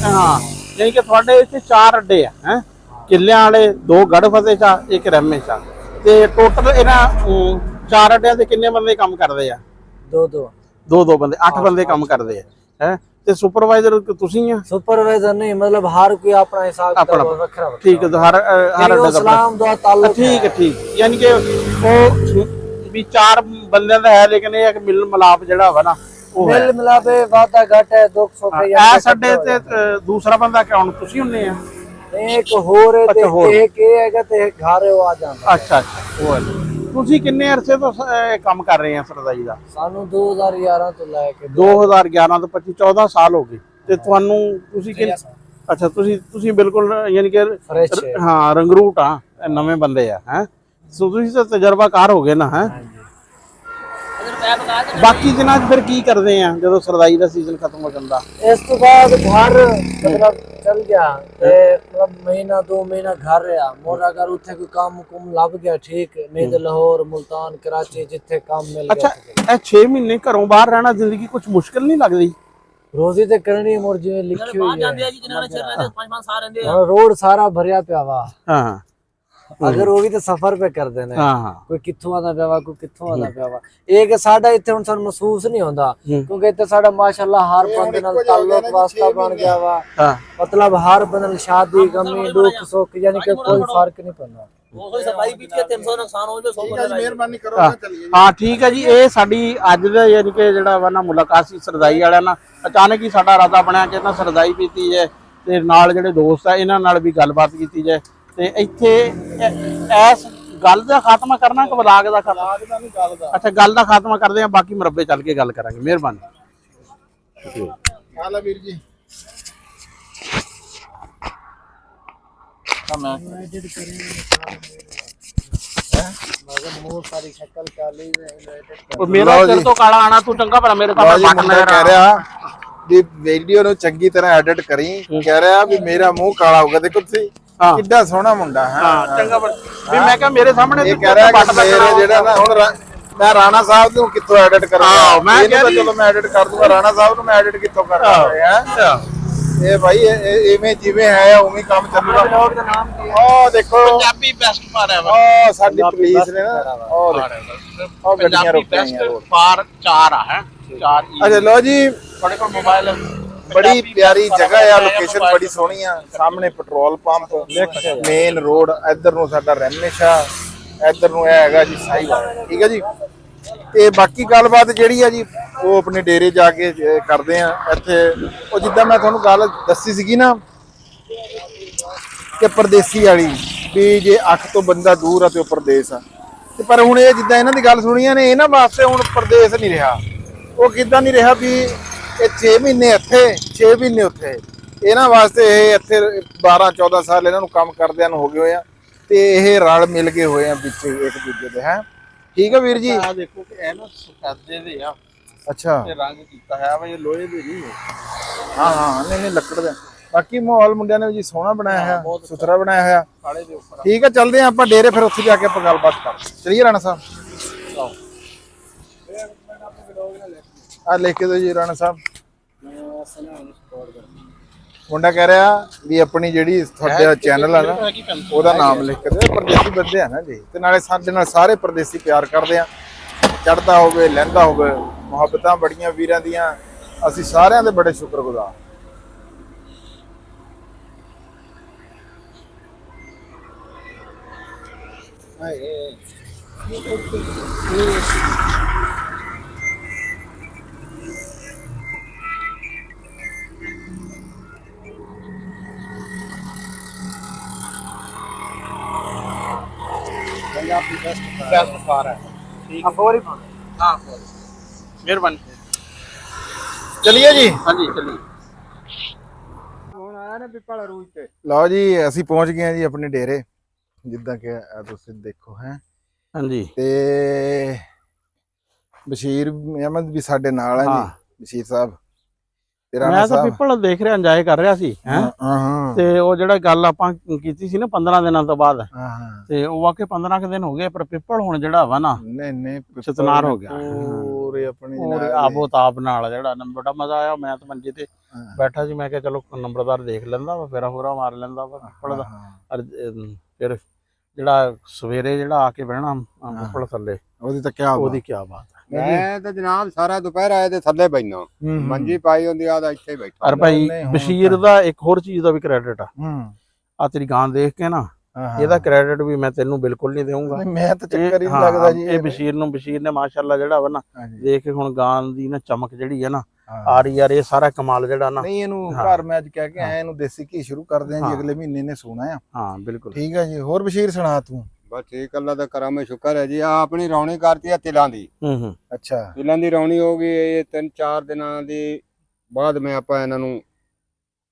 Speaker 1: ਹਾਂ, ਯਾਨੀ ਕਿ ਤੁਹਾਡੇ ਇੱਥੇ 4 ਅੱਡੇ ਆ? ਹੈ, ਕਿਲਿਆਂ ਵਾਲੇ 2, ਗੜ ਫਤਿਹ ਸ਼ਾਹ, 1 ਰਹਿਮੇ ਸ਼ਾਹ। ਤੇ ਟੋਟਲ ਇਹਨਾਂ 4 ਅੱਡਿਆਂ ਤੇ ਕਿੰਨੇ ਬੰਦੇ ਕੰਮ ਕਰਦੇ ਆ? ਦੋ ਬੰਦੇ, 8 ਬੰਦੇ ਕੰਮ ਕਰਦੇ ਆ। ਹੈ, ਤੇ ਸੁਪਰਵਾਈਜ਼ਰ ਤੁਸੀਂ ਆ?
Speaker 3: ਸੁਪਰਵਾਈਜ਼ਰ ਨਹੀਂ, ਮਤਲਬ ਹਰ ਕੋਈ ਆਪਣਾ ਹਿਸਾਬ ਕਿਤਾਬ ਵੱਖਰਾ।
Speaker 1: ਠੀਕ ਹੈ, ਹਰ ਅੱਡੇ ਦਾ
Speaker 3: ਇਸਲਾਮ ਦਾ ਤਾਲੁਕ।
Speaker 1: ਠੀਕ ਹੈ, ਠੀਕ, ਯਾਨੀ ਕਿ ਉਹ ਵੀ 4 ਬੰਦਿਆਂ ਦਾ ਹੈ, ਲੇਕਿਨ ਇਹ ਹੈ ਕਿ ਮਿਲ ਮਿਲਾਪ ਜਿਹੜਾ ਵਾ ਨਾ ਉਹ ਹੈ।
Speaker 3: ਮਿਲ ਮਿਲਾਪੇ ਵਾਦਾ ਘਟ ਹੈ 200
Speaker 1: ਐ ਸਾਡੇ ਤੇ ਦੂਸਰਾ ਬੰਦਾ ਕੌਣ? ਤੁਸੀਂ ਹੁੰਨੇ ਆ?
Speaker 3: ਇੱਕ ਹੋਰ ਹੈ ਤੇ ਇੱਕ ਇਹ ਹੈਗਾ ਤੇ ਘਰ ਉਹ ਆ ਜਾਂਦਾ।
Speaker 1: ਅੱਛਾ ਅੱਛਾ, ਉਹ ਹੈ। ਤੁਸੀਂ ਕਿੰਨੇ ਅਰਸੇ ਤੋਂ ਕੰਮ ਕਰ ਰਹੇ ਆ ਸਰਦਾਈ ਦਾ?
Speaker 3: ਸਾਨੂੰ 2011 ਤੋਂ ਲੈ ਕੇ
Speaker 1: 2011 ਤੋਂ 25 14 ਸਾਲ ਹੋ ਗਏ। ਤੇ ਤੁਹਾਨੂੰ ਤੁਸੀਂ ਅੱਛਾ, ਤੁਸੀਂ ਬਿਲਕੁਲ ਯਾਨੀ ਕਿ ਹਾਂ ਰੰਗਰੂਟ ਆ, ਨਵੇਂ ਬੰਦੇ ਆ। ਹੈ, ਸੋ ਤੁਸੀਂ ਤਾਂ ਤਜਰਬਾਕਾਰ ਹੋ ਗਏ ਨਾ। ਹੈ, ਬਾਕੀ ਦਿਨਾਂ 'ਚ ਫਿਰ ਕੀ ਕਰਦੇ ਆ ਜਦੋਂ ਸਰਦਾਈ ਦਾ ਸੀਜ਼ਨ ਖਤਮ ਹੋ ਜਾਂਦਾ?
Speaker 3: ਇਸ ਤੋਂ ਬਾਅਦ ਘਰ ਮਤਲਬ ਚੱਲ ਗਿਆ ਤੇ ਮਤਲਬ ਮਹੀਨਾ 2 ਮਹੀਨਾ ਘਰ ਰਿਹਾ। ਮੋਰ ਅਗਰ ਉੱਥੇ ਕੋਈ ਕੰਮ ਕੁਮ ਲੱਭ ਗਿਆ ਠੀਕ, ਨਹੀਂ ਤੇ ਲਾਹੌਰ, ਮੁਲਤਾਨ, ਕਰਾਚੀ ਜਿੱਥੇ ਕੰਮ ਮਿਲ ਗਿਆ।
Speaker 1: ਅੱਛਾ, ਇਹ 6 ਮਹੀਨੇ ਘਰੋਂ ਬਾਹਰ ਰਹਿਣਾ ਜ਼ਿੰਦਗੀ ਕੁਝ ਮੁਸ਼ਕਿਲ ਨਹੀਂ ਲੱਗਦੀ?
Speaker 3: ਰੋਜ਼ੀ ਤੇ ਕਰਨੀ ਮੋਰ ਜਿਵੇਂ ਲਿਖੀ ਹੋਈ ਹੈ।
Speaker 4: 5-5 ਸਾਲ ਰਹਿੰਦੇ
Speaker 3: ਹਾਂ, ਰੋਡ ਸਾਰਾ ਭਰਿਆ ਪਿਆ ਵਾ।
Speaker 1: ਹਾਂ,
Speaker 3: ਅਗਰ ਉਹ ਵੀ ਤਾਂ ਸਫਰ ਪੇ ਕਰਦੇ ਨੇ।
Speaker 1: ਹਾਂ,
Speaker 3: ਕੋਈ ਕਿੱਥੋਂ ਆਉਂਦਾ ਪਿਆ ਵਾ, ਕੋਈ ਕਿੱਥੋਂ ਆਉਂਦਾ ਪਿਆ ਵਾ। ਇਹ ਕਿ ਸਾਡਾ ਇੱਥੇ ਹੁਣ ਸਾਨੂੰ ਮਹਿਸੂਸ ਨਹੀਂ ਹੁੰਦਾ, ਕਿਉਂਕਿ ਇੱਥੇ ਸਾਡਾ ਮਾਸ਼ਾਅੱਲਾ ਹਰ ਬੰਦੇ ਨਾਲ ਤਾਲੁਕ ਵਾਸਤਾ ਬਣ ਗਿਆ ਵਾ। ਮਤਲਬ ਹਰ ਬੰਦੇ ਨਾਲ ਸ਼ਾਦੀ, ਗਮੀ, ਦੁੱਖ, ਸੁੱਖ, ਯਾਨੀ ਕਿ ਕੋਈ ਫਰਕ ਨਹੀਂ ਪੈਂਦਾ।
Speaker 2: ਮਿਹਰਬਾਨੀ ਕਰੋ, ਚੱਲੀਏ।
Speaker 1: ਹਾਂ, ਠੀਕ ਹੈ ਜੀ। ਇਹ ਸਾਡੀ ਅੱਜ ਦਾ ਯਾਨੀ ਕਿ ਜਿਹੜਾ ਵਾ ਨਾ ਮੁਲਾਕਾਤ ਸੀ ਸਰਦਾਈ ਵਾਲਿਆਂ ਨਾਲ। ਅਚਾਨਕ ਹੀ ਸਾਡਾ ਇਰਾਦਾ ਬਣਿਆ ਕਿ ਨਾ ਸਰਦਾਈ ਪੀਤੀ ਹੈ ਤੇ ਨਾਲ ਜਿਹੜੇ ਦੋਸਤ ਆ ਇਹਨਾਂ ਨਾਲ ਵੀ ਗੱਲਬਾਤ ਕੀਤੀ ਜਾਏ ਤੇ ਇੱਥੇ ਇਸ ਗੱਲ ਦਾ ਖਾਤਮਾ ਕਰਨਾ ਕਿ ਵਲਾਗ ਦਾ ਖਾਤਮਾ? ਅੱਛਾ, ਗੱਲ ਦਾ ਖਾਤਮਾ ਕਰਦੇ ਆ, ਬਾਕੀ ਮੁਰੱਬੇ ਚੱਲ ਕੇ ਗੱਲ ਕਰਾਂਗੇ। ਮਿਹਰਬਾਨੀ।
Speaker 2: ਹਾਲਾ ਵੀਰ ਜੀ
Speaker 1: ਮੇਰਾ ਸਿਰ ਤੋਂ ਕਾਲਾ ਆਣਾ, ਤੂੰ ਚੰਗਾ ਭਲਾ ਮੇਰੇ ਸਾਹਮਣੇ
Speaker 2: ਜੀ
Speaker 1: ਬਟਨ
Speaker 2: ਮੁੰਡਾ
Speaker 1: ਲਗਾ
Speaker 2: ਕਹਿ ਰਿਹਾ ਵੀ ਵੀਡੀਓ ਨੂੰ ਚੰਗੀ ਤਰ੍ਹਾਂ ਐਡਿਟ ਕਰੀ, ਕਹਿ ਰਿਹਾ ਵੀ ਮੇਰਾ ਮੂੰਹ ਕਾਲਾ ਹੋਊਗਾ। ਦੇਖੋ ਤੁਸੀਂ ਕਿੱਡਾ ਸੋਹਣਾ ਮੁੰਡਾ ਹੈ।
Speaker 1: ਹਾਂ, ਚੰਗਾ ਭਲਾ ਵੀ ਮੈਂ ਕਿਹਾ ਮੇਰੇ ਸਾਹਮਣੇ
Speaker 2: ਇਹ ਕਹਿ ਰਿਹਾ ਕਿ ਮੇਰੇ ਜਿਹੜਾ ਨਾ ਹੁਣ ਮੈਂ ਰਾਣਾ ਸਾਹਿਬ ਨੂੰ ਕਿੱਥੋਂ ਐਡਿਟ ਕਰਾਂਗਾ?
Speaker 1: ਮੈਂ
Speaker 2: ਕਿਹਾ ਚਲੋ ਮੈਂ ਐਡਿਟ ਕਰ ਦੂੰਗਾ, ਰਾਣਾ ਸਾਹਿਬ ਨੂੰ ਮੈਂ ਐਡਿਟ ਕਿੱਥੋਂ ਕਰਾਂਗਾ? ਇਹ ਭਾਈ ਇਵੇਂ ਜਿਵੇਂ ਹੈ ਉਵੇਂ ਕੰਮ ਚੱਲੂਗਾ। ਉਹ ਦੇਖੋ
Speaker 1: ਪੰਜਾਬੀ ਬੈਸਟ ਮਾਰਿਆ ਵਾ।
Speaker 2: ਉਹ ਸਾਡੀ ਪੁਲਿਸ ਨੇ ਨਾ ਉਹ ਗੱਡੀਆਂ
Speaker 1: ਪੰਜਾਬੀ
Speaker 2: ਰੋਕੀਆਂ
Speaker 1: ਬੈਸਟ ਫਾਰ 4 ਆ ਹੈ 4
Speaker 2: ਅੱਛਾ ਲੋ ਜੀ,
Speaker 1: ਤੁਹਾਡੇ ਕੋਲ ਮੋਬਾਈਲ
Speaker 2: ਬੜੀ ਪਿਆਰੀ ਜਗ੍ਹਾ ਆ, ਲੋਕੇਸ਼ਨ ਬੜੀ ਸੋਹਣੀ ਆ। ਸਾਹਮਣੇ ਪੈਟਰੋਲ ਪੰਪ, ਮੇਨ ਰੋਡ, ਇੱਧਰ ਨੂੰ ਸਾਡਾ ਰੈਮੇਸ਼ਾ, ਇੱਧਰ ਨੂੰ ਇਹ ਹੈਗਾ ਜੀ ਸਾਈਵਾਲ। ਠੀਕ ਹੈ ਜੀ। ਤੇ ਬਾਕੀ ਗੱਲਬਾਤ ਜਿਹੜੀ ਆ ਜੀ ਉਹ ਆਪਣੇ ਡੇਰੇ ਜਾ ਕੇ ਕਰਦੇ ਆ। ਇੱਥੇ ਉਹ ਜਿੱਦਾਂ ਮੈਂ ਤੁਹਾਨੂੰ ਗੱਲ ਦੱਸੀ ਸੀਗੀ ਨਾ ਕਿ ਪਰਦੇਸੀ ਵਾਲੀ, ਵੀ ਜੇ ਅੱਖ ਤੋਂ ਬੰਦਾ ਦੂਰ ਆ ਤੇ ਉਹ ਪਰਦੇਸ ਆ। ਤੇ ਪਰ ਹੁਣ ਇਹ ਜਿੱਦਾਂ ਇਹਨਾਂ ਦੀ ਗੱਲ ਸੁਣੀਆਂ ਨੇ, ਇਹਨਾਂ ਵਾਸਤੇ ਹੁਣ ਪਰਦੇਸ ਨਹੀਂ ਰਿਹਾ। ਉਹ ਕਿੱਦਾਂ ਨਹੀਂ ਰਿਹਾ ਵੀ ਇਹ 6 ਮਹੀਨੇ ਇੱਥੇ 6 ਮਹੀਨੇ ਉੱਥੇ। ਇਹਨਾਂ ਵਾਸਤੇ ਇਹ ਇੱਥੇ 12-14 ਸਾਲ ਇਹਨਾਂ ਨੂੰ ਕੰਮ ਕਰਦਿਆਂ ਨੂੰ ਹੋ ਗਏ ਹੋਏ ਆ ਤੇ ਇਹ ਰਲ ਮਿਲ ਗਏ ਹੋਏ ਆ ਵਿੱਚ ਇੱਕ ਦੂਜੇ ਦੇ। ਹੈ ਠੀਕ ਹੈ ਵੀਰ ਜੀ।
Speaker 1: ਆ ਦੇਖੋ ਕਿ ਇਹ ਨਾ ਸਫੈਦੇ ਦੇ ਆ।
Speaker 2: ਅੱਛਾ,
Speaker 1: ਇਹ ਰੰਗ ਕੀਤਾ ਹੈ ਵਾ, ਇਹ ਲੋਹੇ ਦੇ ਨਹੀਂ।
Speaker 2: ਹਾਂ ਨਹੀਂ ਲੱਕੜ ਦਾ। ਬਾਕੀ ਮਾਹੌਲ ਮੁੰਡਿਆਂ ਨੇ ਜੀ ਸੋਹਣਾ ਬਣਾਇਆ ਹੈ, ਸੁਥਰਾ ਬਣਾਇਆ ਹੋਇਆ।
Speaker 1: ਕਾਲੇ ਦੇ ਉੱਪਰ
Speaker 2: ਠੀਕ ਹੈ, ਚੱਲਦੇ ਆ ਆਪਾਂ ਡੇਰੇ, ਫਿਰ ਉੱਥੇ ਜਾ ਕੇ ਆਪਾਂ ਗੱਲਬਾਤ ਕਰਦੇ। ਚਲਿਏ ਰਾਣਾ ਸਾਹਿਬ, ਆ ਲਿਖ ਕੇ ਦਿਓ ਜੀ ਰਾਣਾ ਸਾਹਿਬ। ਮੁੰਡਾ ਕਹਿ ਰਿਹਾ ਵੀ ਆਪਣੀ ਜਿਹੜੀ ਤੁਹਾਡਾ ਚੈਨਲ ਆ ਨਾ ਉਹਦਾ ਨਾਮ ਲਿਖ ਕੇ ਦਿਓ। ਪਰਦੇਸੀ ਬੰਦੇ ਆ ਨਾ ਜੀ, ਤੇ ਨਾਲੇ ਸਾਡੇ ਨਾਲ ਸਾਰੇ ਪਰਦੇਸੀ ਪਿਆਰ ਕਰਦੇ ਆ। ਚੜ੍ਹਦਾ ਹੋਵੇ ਲਹਿੰਦਾ ਹੋਵੇ, ਮੁਹੱਬਤਾਂ ਬੜੀਆਂ ਵੀਰਾਂ ਦੀਆਂ। ਅਸੀਂ ਸਾਰਿਆਂ ਦੇ ਬੜੇ ਸ਼ੁਕਰਗੁਜ਼ਾਰ।
Speaker 1: ਬੈਸਟ ਫਾਰ ਹੈ। ਠੀਕ ਹਾਂ, ਮਿਹਰਬਾਨੀ।
Speaker 2: ਚਲਿਏ ਜੀ।
Speaker 1: ਹਾਂਜੀ ਚਲਿਏ।
Speaker 4: ਹੁਣ ਆਇਆ ਨਾ ਪਿੱਪਲ ਰੂਜ ਤੇ।
Speaker 2: ਲਓ ਜੀ, ਅਸੀਂ ਪਹੁੰਚ ਗਏ ਹਾਂ ਜੀ ਆਪਣੇ ਡੇਰੇ, ਜਿੱਦਾਂ ਕਿ ਤੁਸੀਂ ਦੇਖੋ ਹੈ।
Speaker 1: ਹਾਂਜੀ
Speaker 2: ਤੇ ਬਸ਼ੀਰ ਅਹਿਮਦ ਵੀ ਸਾਡੇ ਨਾਲ ਹੈ ਜੀ। ਬਸ਼ੀਰ ਸਾਹਿਬ ਤੇ ਰਾਣਾ
Speaker 1: ਮੈਂ ਤਾਂ
Speaker 2: ਸਾਹਿਬ।
Speaker 1: ਪਿੱਪਲ ਦੇਖ ਰਿਹਾ, ਇੰਜੋਏ ਕਰ ਰਿਹਾ ਸੀ ਹੈ।
Speaker 2: ਹਾਂ
Speaker 1: ਤੇ ਉਹ ਜਿਹੜਾ ਗੱਲ ਆਪਾਂ ਕੀਤੀ ਸੀ ਨਾ 15 ਦਿਨਾਂ ਤੋਂ ਬਾਅਦ,
Speaker 2: ਹਾਂ
Speaker 1: ਤੇ ਉਹ ਵਾਕੇ 15 ਕੁ ਦਿਨ ਹੋ ਗਏ, ਪਰ ਪਿੱਪਲ ਹੁਣ ਜਿਹੜਾ ਵਾ ਨਾ
Speaker 2: ਨਹੀਂ
Speaker 1: ਚਤਨਾਰ ਹੋ ਗਿਆ।
Speaker 2: ਪੂਰੇ ਆਪਣੇ
Speaker 1: ਉਹ ਆਬੋ ਤਾਬ ਨਾਲ ਜਿਹੜਾ ਨਾ ਬੜਾ ਮਜ਼ਾ ਆਇਆ। ਮੈਂ ਤਾਂ ਮੰਜੇ ਤੇ ਬੈਠਾ ਸੀ, ਮੈਂ ਕਿਹਾ ਚਲੋ ਨੰਬਰਦਾਰ ਦੇਖ ਲੈਂਦਾ ਵਾ, ਫੇਰਾ ਹੋਰਾ ਮਾਰ ਲੈਂਦਾ ਵਾ ਪਿੱਪਲ ਦਾ। ਫਿਰ ਜਿਹੜਾ ਸਵੇਰੇ ਜਿਹੜਾ ਆ ਕੇ ਬਹਿਣਾ ਪਿੱਪਲ ਥੱਲੇ,
Speaker 2: ਉਹਦੀ ਤਾਂ
Speaker 1: ਉਹਦੀ ਕੀ ਬਾਤ ਹੈ।
Speaker 4: ਮੈਂ ਤਾਂ ਜਨਾਬ ਸਾਰਾ ਦੁਪਹਿਰ ਆਏ ਤੇ ਥੱਲੇ ਬੈਠਾ, ਮੰਜੀ ਪਾਈ ਹੁੰਦੀ ਆ, ਇੱਥੇ ਹੀ ਬੈਠਾ।
Speaker 1: ਅਰ ਭਾਈ ਬਸ਼ੀਰ ਦਾ ਇੱਕ ਹੋਰ ਚੀਜ਼ ਦਾ ਵੀ ਕ੍ਰੈਡਿਟ ਆ ਤੇਰੀ ਗਾਂ ਦੇਖ ਕੇ ਨਾ, ਇਹਦਾ ਕ੍ਰੈਡਿਟ ਵੀ ਮੈਂ ਤੈਨੂੰ ਬਿਲਕੁਲ ਨਹੀਂ ਦੇਵਾਂਗਾ।
Speaker 2: ਮੈਂ ਤਾਂ ਚੱਕਰ ਹੀ ਨਹੀਂ ਲੱਗਦਾ ਜੀ
Speaker 1: ਇਹ ਬਸ਼ੀਰ ਨੇ ਮਾਸ਼ਾਅੱਲਾ ਜਿਹੜਾ ਵਾ ਨਾ, ਦੇਖ ਕੇ ਹੁਣ ਗਾਂ ਦੀ ਨਾ ਚਮਕ ਜਿਹੜੀ ਹੈ ਨਾ ਆ ਰਹੀ ਯਾਰ, ਇਹ ਸਾਰਾ ਕਮਾਲ ਜਿਹੜਾ ਨਾ।
Speaker 2: ਨਹੀਂ ਇਹਨੂੰ ਘਰ ਮੈਂ ਅੱਜ ਕਹਿ ਕੇ ਆਇਆ, ਇਹਨੂੰ ਦੇਸੀ ਘੀ ਸ਼ੁਰੂ ਕਰਦੇ ਆਂ ਜੀ, ਅਗਲੇ ਮਹੀਨੇ ਨੇ ਸੋਣਾ ਆ।
Speaker 1: ਹਾਂ ਬਿਲਕੁਲ
Speaker 2: ਠੀਕ ਹੈ ਜੀ। ਹੋਰ ਬਸ਼ੀਰ ਸੁਣਾ ਤੂੰ।
Speaker 4: ਬਸ ਠੀਕ, ਅੱਲਾ ਦਾ ਕਰਮ ਹੈ, ਸ਼ੁਕਰ ਹੈ ਜੀ। ਆ ਆਪਣੀ ਰੌਣੀ ਕਰਤੀ ਆ ਤਿਲਾਂ ਦੀ।
Speaker 2: ਅੱਛਾ,
Speaker 4: ਤਿਲਾਂ ਦੀ ਰੌਣੀ ਹੋ ਗਈ। ਇਹ 3-4 ਦਿਨਾਂ ਦੀ ਬਾਅਦ ਮੈਂ ਆਪਾਂ ਇਹਨਾਂ ਨੂੰ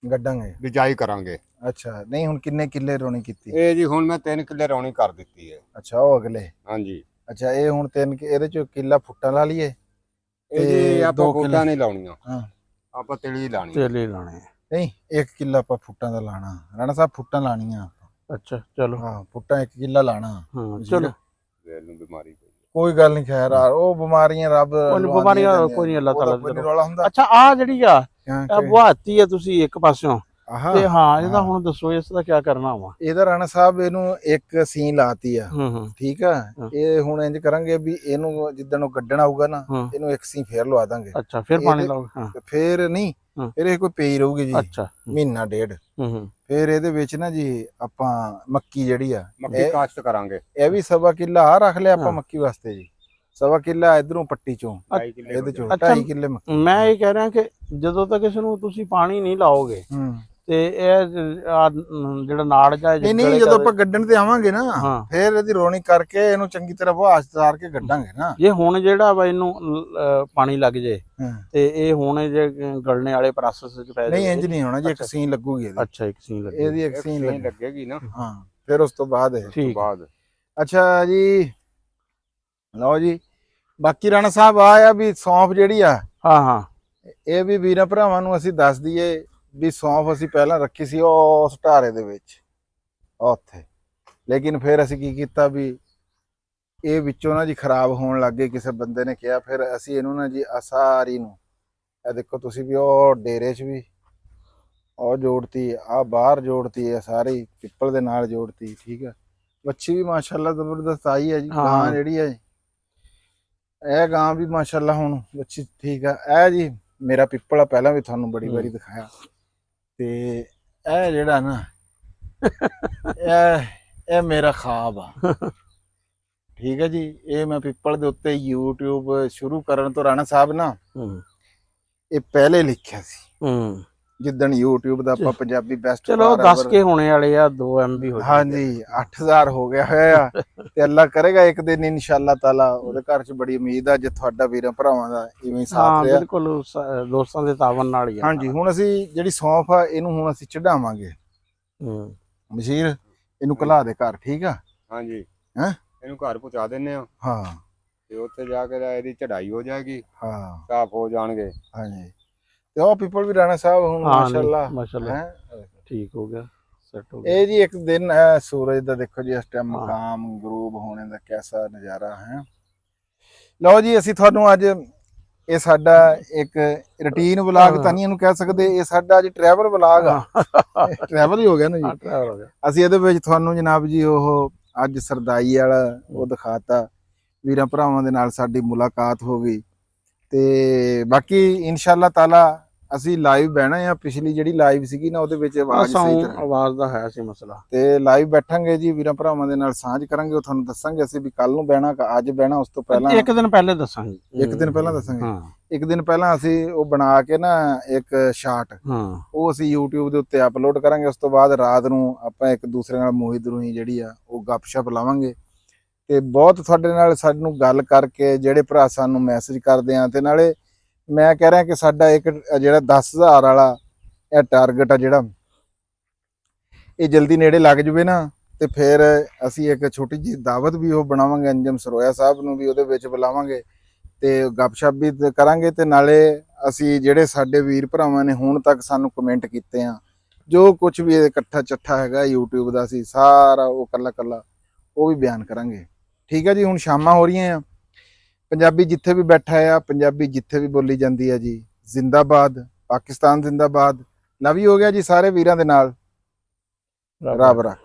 Speaker 2: ਗੱਡਾਂਗੇ,
Speaker 4: ਬਿਜਾਈ ਕਰਾਂਗੇ।
Speaker 2: ਅੱਛਾ, ਨਹੀਂ ਹੁਣ ਕਿੰਨੇ ਕਿੱਲੇ ਰੋਣੀ ਕੀਤੀ?
Speaker 4: ਇਹ ਜੀ ਹੁਣ ਮੈਂ 3 ਕਿੱਲੇ ਰੌਣੀ ਕਰ ਦਿੱਤੀ ਹੈ।
Speaker 2: ਅੱਛਾ, ਉਹ ਅਗਲੇ।
Speaker 4: ਹਾਂਜੀ।
Speaker 2: ਅੱਛਾ, ਇਹ ਹੁਣ 3 ਇਹਦੇ ਚ ਕਿੱਲਾ ਫੁੱਟਾਂ ਲਾ ਲਈਏ?
Speaker 4: ਇਹ ਜੀ ਆਪਾਂ
Speaker 2: 2
Speaker 4: ਫੁੱਟਾਂ ਨਹੀਂ ਲਾਉਣੀਆਂ,
Speaker 2: ਹਾਂ
Speaker 4: ਆਪਾਂ ਤਿਲੀ ਲਾਣੀ।
Speaker 1: ਤੇਲੇ ਲਾਣੇ।
Speaker 2: ਨਹੀਂ 1 ਕਿੱਲਾ ਆਪਾਂ ਫੁੱਟਾਂ ਦਾ ਲਾਣਾ। ਰਾਣਾ ਸਾਹਿਬ ਫੁੱਟਾਂ ਲਾਣੀਆਂ।
Speaker 1: ਅੱਛਾ ਚਲੋ,
Speaker 2: ਹਾਂ ਫੁੱਟਾਂ 1 ਕਿੱਲਾ ਲਾਣਾ।
Speaker 1: ਹਾਂ ਚਲੋ,
Speaker 4: ਨੂੰ ਬਿਮਾਰੀ ਪਈ।
Speaker 2: ਕੋਈ ਗੱਲ ਨਹੀਂ, ਖੈਰ ਉਹ ਬਿਮਾਰੀਆਂ ਰੱਬ
Speaker 1: ਬਿਮਾਰੀਆਂ ਕੋਈ ਨਹੀਂ, ਅੱਲਾਹ ਤਾਲਾ
Speaker 2: ਕੋਈ ਰੌਲਾ ਹੁੰਦਾ।
Speaker 1: ਅੱਛਾ ਆ ਜਿਹੜੀ ਆ ਬੁਹਾਤੀ ਆ ਤੁਸੀਂ ਇੱਕ ਪਾਸਿਓਂ, ਤੇ ਹਾਂ ਇਹਦਾ ਹੁਣ ਦੱਸੋ ਇਸ ਦਾ ਕੀ ਕਰਨਾ ਵਾ?
Speaker 2: ਇਹਦਾ ਰਾਣਾ ਸਾਹਿਬ ਇਹਨੂੰ ਇੱਕ ਸੀਨ ਲਾਤੀ ਆ। ਠੀਕ ਆ, ਇਹ ਹੁਣ ਇੰਜ ਕਰਾਂਗੇ ਵੀ ਇਹਨੂੰ ਜਿੱਦਣ ਉਹ ਗੱਡਣ ਆਊਗਾ ਨਾ, ਇਹਨੂੰ ਇੱਕ ਸੀਨ ਫੇਰ ਲਵਾ ਦਾਂਗੇ।
Speaker 1: ਅੱਛਾ, ਫਿਰ ਪਾਣੀ ਲਾਓ?
Speaker 2: ਫੇਰ ਨਹੀਂ, ਫਿਰ ਇਹ ਕੋਈ ਪਈ ਰਹੂਗੀ ਜੀ।
Speaker 1: ਅੱਛਾ,
Speaker 2: ਮਹੀਨਾ ਡੇਢ। ਫਿਰ ਇਹਦੇ ਵਿੱਚ ਨਾ ਜੀ ਆਪਾਂ ਮੱਕੀ ਜਿਹੜੀ ਆ,
Speaker 4: ਮੱਕੀ ਕਾਸ਼ਤ ਕਰਾਂਗੇ।
Speaker 2: ਇਹ ਵੀ 1.25 ਕਿੱਲਾ ਆ ਰੱਖ ਲਿਆ ਆਪਾਂ ਮੱਕੀ ਵਾਸਤੇ ਜੀ। 1.25 ਕਿੱਲਾ ਇਧਰੋਂ ਪੱਟੀ ਚੋਂ, ਇਹਦੇ ਚੋਂ 2.5 ਕਿੱਲੇ ਮੱਕੀ।
Speaker 1: ਮੈਂ ਇਹ ਕਹਿ ਰਿਹਾ ਕਿ ਜਦੋਂ ਤੱਕ ਇਸ ਨੂੰ ਤੁਸੀਂ ਪਾਣੀ ਨਹੀਂ ਲਾਓਗੇ ਤੇ ਇਹ ਜਿਹੜਾ ਨਾੜ ਜਾ
Speaker 2: ਨਹੀਂ ਜਦੋਂ ਆਪਾਂ ਗੱਡਣ ਤੇ ਆਵਾਂਗੇ ਨਾ
Speaker 1: ਹਾਂ
Speaker 2: ਫਿਰ ਇਹਦੀ ਰੋਣੀ ਕਰਕੇ ਇਹਨੂੰ ਚੰਗੀ ਤਰ੍ਹਾਂ ਵਾਸ਼ ਤਾਰ ਕੇ ਗੱਡਾਂਗੇ ਨਾ।
Speaker 1: ਜੇ ਹੁਣ ਜਿਹੜਾ ਵਾ ਇਹਨੂੰ ਪਾਣੀ ਲੱਗ ਜੇ
Speaker 2: ਹਾਂ।
Speaker 1: ਤੇ ਇਹ ਹੁਣ ਜੇ ਗਲਣੇ ਵਾਲੇ ਪ੍ਰੋਸੈਸ ਚ ਪੈ
Speaker 2: ਨਹੀਂ
Speaker 1: ਜਾਵੇ।
Speaker 2: ਇੰਜ ਨਹੀਂ ਹੋਣਾ ਜੀ, ਇੱਕ ਸੀਨ ਲੱਗੂਗੀ ਇਹਦੀ।
Speaker 1: ਅੱਛਾ ਇੱਕ ਸੀਨ ਲੱਗੇ
Speaker 2: ਇਹਦੀ ਇੱਕ ਸੀਨ
Speaker 5: ਲੱਗੇਗੀ ਨਾ।
Speaker 2: ਹਾਂ ਫਿਰ ਉਸ ਤੋਂ ਬਾਅਦ ਇਹ
Speaker 1: ਠੀਕ
Speaker 5: ਬਾਅਦ
Speaker 2: ਅੱਛਾ ਜੀ ਲਓ ਜੀ ਬਾਕੀ ਰਾਣਾ ਸਾਹਿਬ ਆ ਵੀ ਸੌਂਫ ਜਿਹੜੀ ਆ
Speaker 1: ਹਾਂ ਹਾਂ
Speaker 2: ਇਹ ਵੀ ਵੀਰਾਂ ਭਰਾਵਾਂ ਨੂੰ ਅਸੀਂ ਦੱਸ ਦਈਏ ਵੀ ਸੌਂਫ ਅਸੀਂ ਪਹਿਲਾਂ ਰੱਖੀ ਸੀ ਉਸ ਢਾਰੇ ਦੇ ਵਿੱਚ ਉੱਥੇ, ਲੇਕਿਨ ਫਿਰ ਅਸੀਂ ਕੀ ਕੀਤਾ ਵੀ ਇਹ ਵਿੱਚੋਂ ਨਾ ਜੀ ਖਰਾਬ ਹੋਣ ਲੱਗ ਗਏ, ਕਿਸੇ ਬੰਦੇ ਨੇ ਕਿਹਾ, ਫਿਰ ਅਸੀਂ ਇਹਨੂੰ ਨਾ ਜੀ ਸਾਰੀ ਨੂੰ ਇਹ ਦੇਖੋ ਤੁਸੀਂ ਵੀ ਉਹ ਡੇਰੇ 'ਚ ਵੀ ਉਹ ਜੋੜਤੀ, ਆ ਬਾਹਰ ਜੋੜਤੀ, ਇਹ ਸਾਰੀ ਪਿੱਪਲ ਦੇ ਨਾਲ ਜੋੜਤੀ। ਠੀਕ ਹੈ, ਵੱਛੀ ਵੀ ਮਾਸ਼ਾਅੱਲਾ ਜ਼ਬਰਦਸਤ ਆਈ ਹੈ ਜੀ। ਗਾਂ ਜਿਹੜੀ ਹੈ ਇਹ ਗਾਂ ਵੀ ਮਾਸ਼ਾਅੱਲਾ ਹੁਣ ਵੱਛੀ ਠੀਕ ਆ। ਇਹ ਜੀ ਮੇਰਾ ਪਿੱਪਲ ਆ, ਪਹਿਲਾਂ ਵੀ ਤੁਹਾਨੂੰ ਬੜੀ ਵਾਰੀ ਦਿਖਾਇਆ, ਤੇ ਇਹ ਜਿਹੜਾ ਨਾ ਇਹ ਮੇਰਾ ਖਾਬ ਆ। ਠੀਕ ਹੈ ਜੀ, ਇਹ ਮੈਂ ਪਿੱਪਲ ਦੇ ਉੱਤੇ YouTube ਸ਼ੁਰੂ ਕਰਨ ਤੋਂ ਰਾਣਾ ਸਾਹਿਬ ਨਾ ਇਹ ਪਹਿਲੇ ਲਿਖਿਆ ਸੀ ਜਿੱਦਣ YouTube ਦਾ ਆਪਾਂ ਪੰਜਾਬੀ ਬੈਸਟ
Speaker 1: ਚਲੋ 10 ਕੇ ਹੋਣੇ ਵਾਲੇ ਆ, 2 MB ਹੋ
Speaker 2: ਹਾਂਜੀ 8000 ਹੋ ਗਿਆ ਹੋਇਆ ਤੇ ਅੱਲਾ ਕਰੇਗਾ ਇੱਕ ਦਿਨ ਇਨਸ਼ਾਅੱਲਾ ਤਾਲਾ। ਉਹਦੇ ਘਰ 'ਚ ਬੜੀ ਉਮੀਦ ਆ ਜੇ ਤੁਹਾਡਾ ਵੀਰਾਂ ਭਰਾਵਾਂ ਦਾ ਇਵੇਂ ਸਾਥ ਰਿਹਾ।
Speaker 1: ਬਿਲਕੁਲ ਦੋਸਤਾਂ ਦੇ ਤਾਵਨ ਨਾਲ ਹੀ ਆ।
Speaker 2: ਹਾਂਜੀ ਹੁਣ ਅਸੀਂ ਜਿਹੜੀ ਸੌਂਫ ਆ ਇਹਨੂੰ ਹੁਣ ਅਸੀਂ ਚੜਾਵਾਂਗੇ ਮਸ਼ੀਰ, ਇਹਨੂੰ ਘਲਾ ਦੇ ਘਰ। ਠੀਕ ਆ
Speaker 5: ਹਾਂਜੀ
Speaker 2: ਹੈਂ
Speaker 5: ਇਹਨੂੰ ਘਰ ਪਹੁੰਚਾ ਦਿੰਨੇ ਆ
Speaker 2: ਹਾਂ,
Speaker 5: ਤੇ ਉੱਥੇ ਜਾ ਕੇ ਇਹਦੀ ਚੜਾਈ ਹੋ ਜਾਏਗੀ,
Speaker 2: ਹਾਂ
Speaker 5: ਸਾਫ਼ ਹੋ ਜਾਣਗੇ।
Speaker 2: ਹਾਂਜੀ ਤੇ ਉਹ ਪੀਪਲ ਵੀ ਰਾਣਾ ਸਾਹਿਬ ਹੁਣ ਮਾਸ਼ਾਅੱਲਾ
Speaker 1: ਮਾਸ਼ਾਅੱਲਾ
Speaker 2: ਹੈ
Speaker 1: ਠੀਕ ਹੋ ਗਿਆ, ਸੈੱਟ ਹੋ ਗਿਆ।
Speaker 2: ਇਹ ਜੀ ਇੱਕ ਦਿਨ ਸੂਰਜ ਦਾ ਦੇਖੋ ਜੀ ਇਸ ਟਾਈਮ ਮਕਾਮ ਗਰੂਬ ਹੋਣੇ ਦਾ ਕੈਸਾ ਨਜ਼ਾਰਾ ਹੈ। ਲਓ ਜੀ ਅਸੀਂ ਤੁਹਾਨੂੰ ਅੱਜ ਇਹ ਸਾਡਾ ਇੱਕ ਰੁਟੀਨ ਵਲੌਗ ਤਾਂ ਨਹੀਂ ਇਹਨੂੰ ਕਹਿ ਸਕਦੇ, ਇਹ ਸਾਡਾ ਅੱਜ ਟਰੈਵਲ ਵਲੌਗ ਆ। ਟਰੈਵਲ ਹੀ ਹੋ ਗਿਆ ਨਾ ਜੀ,
Speaker 1: ਟਰੈਵਲ ਹੋ ਗਿਆ।
Speaker 2: ਅਸੀਂ ਇਹਦੇ ਵਿੱਚ ਤੁਹਾਨੂੰ ਜਨਾਬ ਜੀ ਉਹ ਅੱਜ ਸਰਦਾਈ ਵਾਲਾ ਉਹ ਦਿਖਾਤਾ, ਵੀਰਾਂ ਭਰਾਵਾਂ ਦੇ ਨਾਲ ਸਾਡੀ ਮੁਲਾਕਾਤ ਹੋ ਗਈ। ਤੇ ਬਾਕੀ ਇਨਸ਼ਾਅੱਲਾ ਤਾਲਾ ਅਸੀਂ ਲਾਈਵ ਬਹਿਣਾ ਆ। ਪਿਛਲੀ ਜਿਹੜੀ ਲਾਈਵ ਸੀਗੀ ਨਾ ਉਹਦੇ ਵਿੱਚ ਆਵਾਜ਼ ਸਹੀ ਤਰ੍ਹਾਂ
Speaker 1: ਆਵਾਜ਼ ਦਾ ਹੈ ਸੀ ਮਸਲਾ,
Speaker 2: ਤੇ ਲਾਈਵ ਬੈਠਾਂਗੇ ਜੀ ਵੀਰਾਂ ਭਰਾਵਾਂ ਦੇ ਨਾਲ ਸਾਂਝ ਕਰਾਂਗੇ। ਉਹ ਤੁਹਾਨੂੰ ਦੱਸਾਂਗੇ ਅਸੀਂ ਵੀ ਕੱਲ ਨੂੰ ਬਹਿਣਾ ਅੱਜ ਬਹਿਣਾ, ਉਸ ਤੋਂ ਪਹਿਲਾਂ
Speaker 1: ਇੱਕ ਦਿਨ ਪਹਿਲੇ ਦੱਸਾਂਗੇ।
Speaker 2: ਇੱਕ ਦਿਨ ਪਹਿਲਾਂ ਦੱਸਾਂਗੇ।
Speaker 1: ਹਾਂ
Speaker 2: ਇੱਕ ਦਿਨ ਪਹਿਲਾਂ ਅਸੀਂ ਉਹ ਬਣਾ ਕੇ ਨਾ ਇੱਕ ਸ਼ਾਟ
Speaker 1: ਹਾਂ
Speaker 2: ਉਹ ਅਸੀਂ YouTube ਦੇ ਉੱਤੇ ਅਪਲੋਡ ਕਰਾਂਗੇ। ਉਸ ਤੋਂ ਬਾਅਦ ਰਾਤ ਨੂੰ ਆਪਾਂ ਇੱਕ ਦੂਸਰੇ ਨਾਲ ਮੋਹਿਤ ਰੂਹੀ ਜਿਹੜੀ ਆ ਉਹ ਗੱਪਸ਼ਪ ਲਾਵਾਂਗੇ। ਤੇ ਬਹੁਤ ਤੁਹਾਡੇ ਨਾਲ ਸਾਨੂੰ ਗੱਲ ਕਰਕੇ ਜਿਹੜੇ ਭਰਾ ਸਾਨੂੰ ਮੈਸੇਜ ਕਰਦੇ ਆ, ਤੇ ਨਾਲੇ ਮੈਂ ਕਹਿ ਰਿਹਾ ਕਿ ਸਾਡਾ ਇੱਕ ਜਿਹੜਾ 10,000 ਵਾਲਾ ਇਹ ਟਾਰਗੇਟ ਆ ਜਿਹੜਾ ਇਹ ਜਲਦੀ ਨੇੜੇ ਲੱਗ ਜਵੇ ਨਾ, ਤੇ ਫਿਰ ਅਸੀਂ ਇੱਕ ਛੋਟੀ ਜਿਹੀ ਦਾਵਤ ਵੀ ਉਹ ਬਣਾਵਾਂਗੇ। ਅੰਜਮ ਸਰੋਇਆ ਸਾਹਿਬ ਨੂੰ ਵੀ ਉਹਦੇ ਵਿੱਚ ਬੁਲਾਵਾਂਗੇ ਤੇ ਗੱਪਸ਼ਪ ਵੀ ਕਰਾਂਗੇ। ਤੇ ਨਾਲੇ ਅਸੀਂ ਜਿਹੜੇ ਸਾਡੇ ਵੀਰ ਭਰਾਵਾਂ ਨੇ ਹੁਣ ਤੱਕ ਸਾਨੂੰ ਕਮੈਂਟ ਕੀਤੇ ਆ, ਜੋ ਕੁਝ ਵੀ ਇਕੱਠਾ ਚੱਠਾ ਹੈਗਾ YouTube ਦਾ, ਅਸੀਂ ਸਾਰਾ ਉਹ ਕੱਲਾ ਉਹ ਵੀ ਬਿਆਨ ਕਰਾਂਗੇ। ਠੀਕ ਹੈ ਜੀ, ਹੁਣ ਸ਼ਾਮਾਂ ਹੋ ਰਹੀਆਂ ਆ। ਪੰਜਾਬੀ ਜਿੱਥੇ ਵੀ ਬੈਠਾ ਆ, ਪੰਜਾਬੀ ਜਿੱਥੇ ਵੀ ਬੋਲੀ ਜਾਂਦੀ ਹੈ ਜੀ, ਜ਼ਿੰਦਾਬਾਦ ਪਾਕਿਸਤਾਨ, ਜ਼ਿੰਦਾਬਾਦ। ਲਵ ਯੂ ਹੋ ਗਿਆ ਜੀ ਸਾਰੇ ਵੀਰਾਂ ਦੇ ਨਾਲ। ਰੱਬ ਰੱਖ।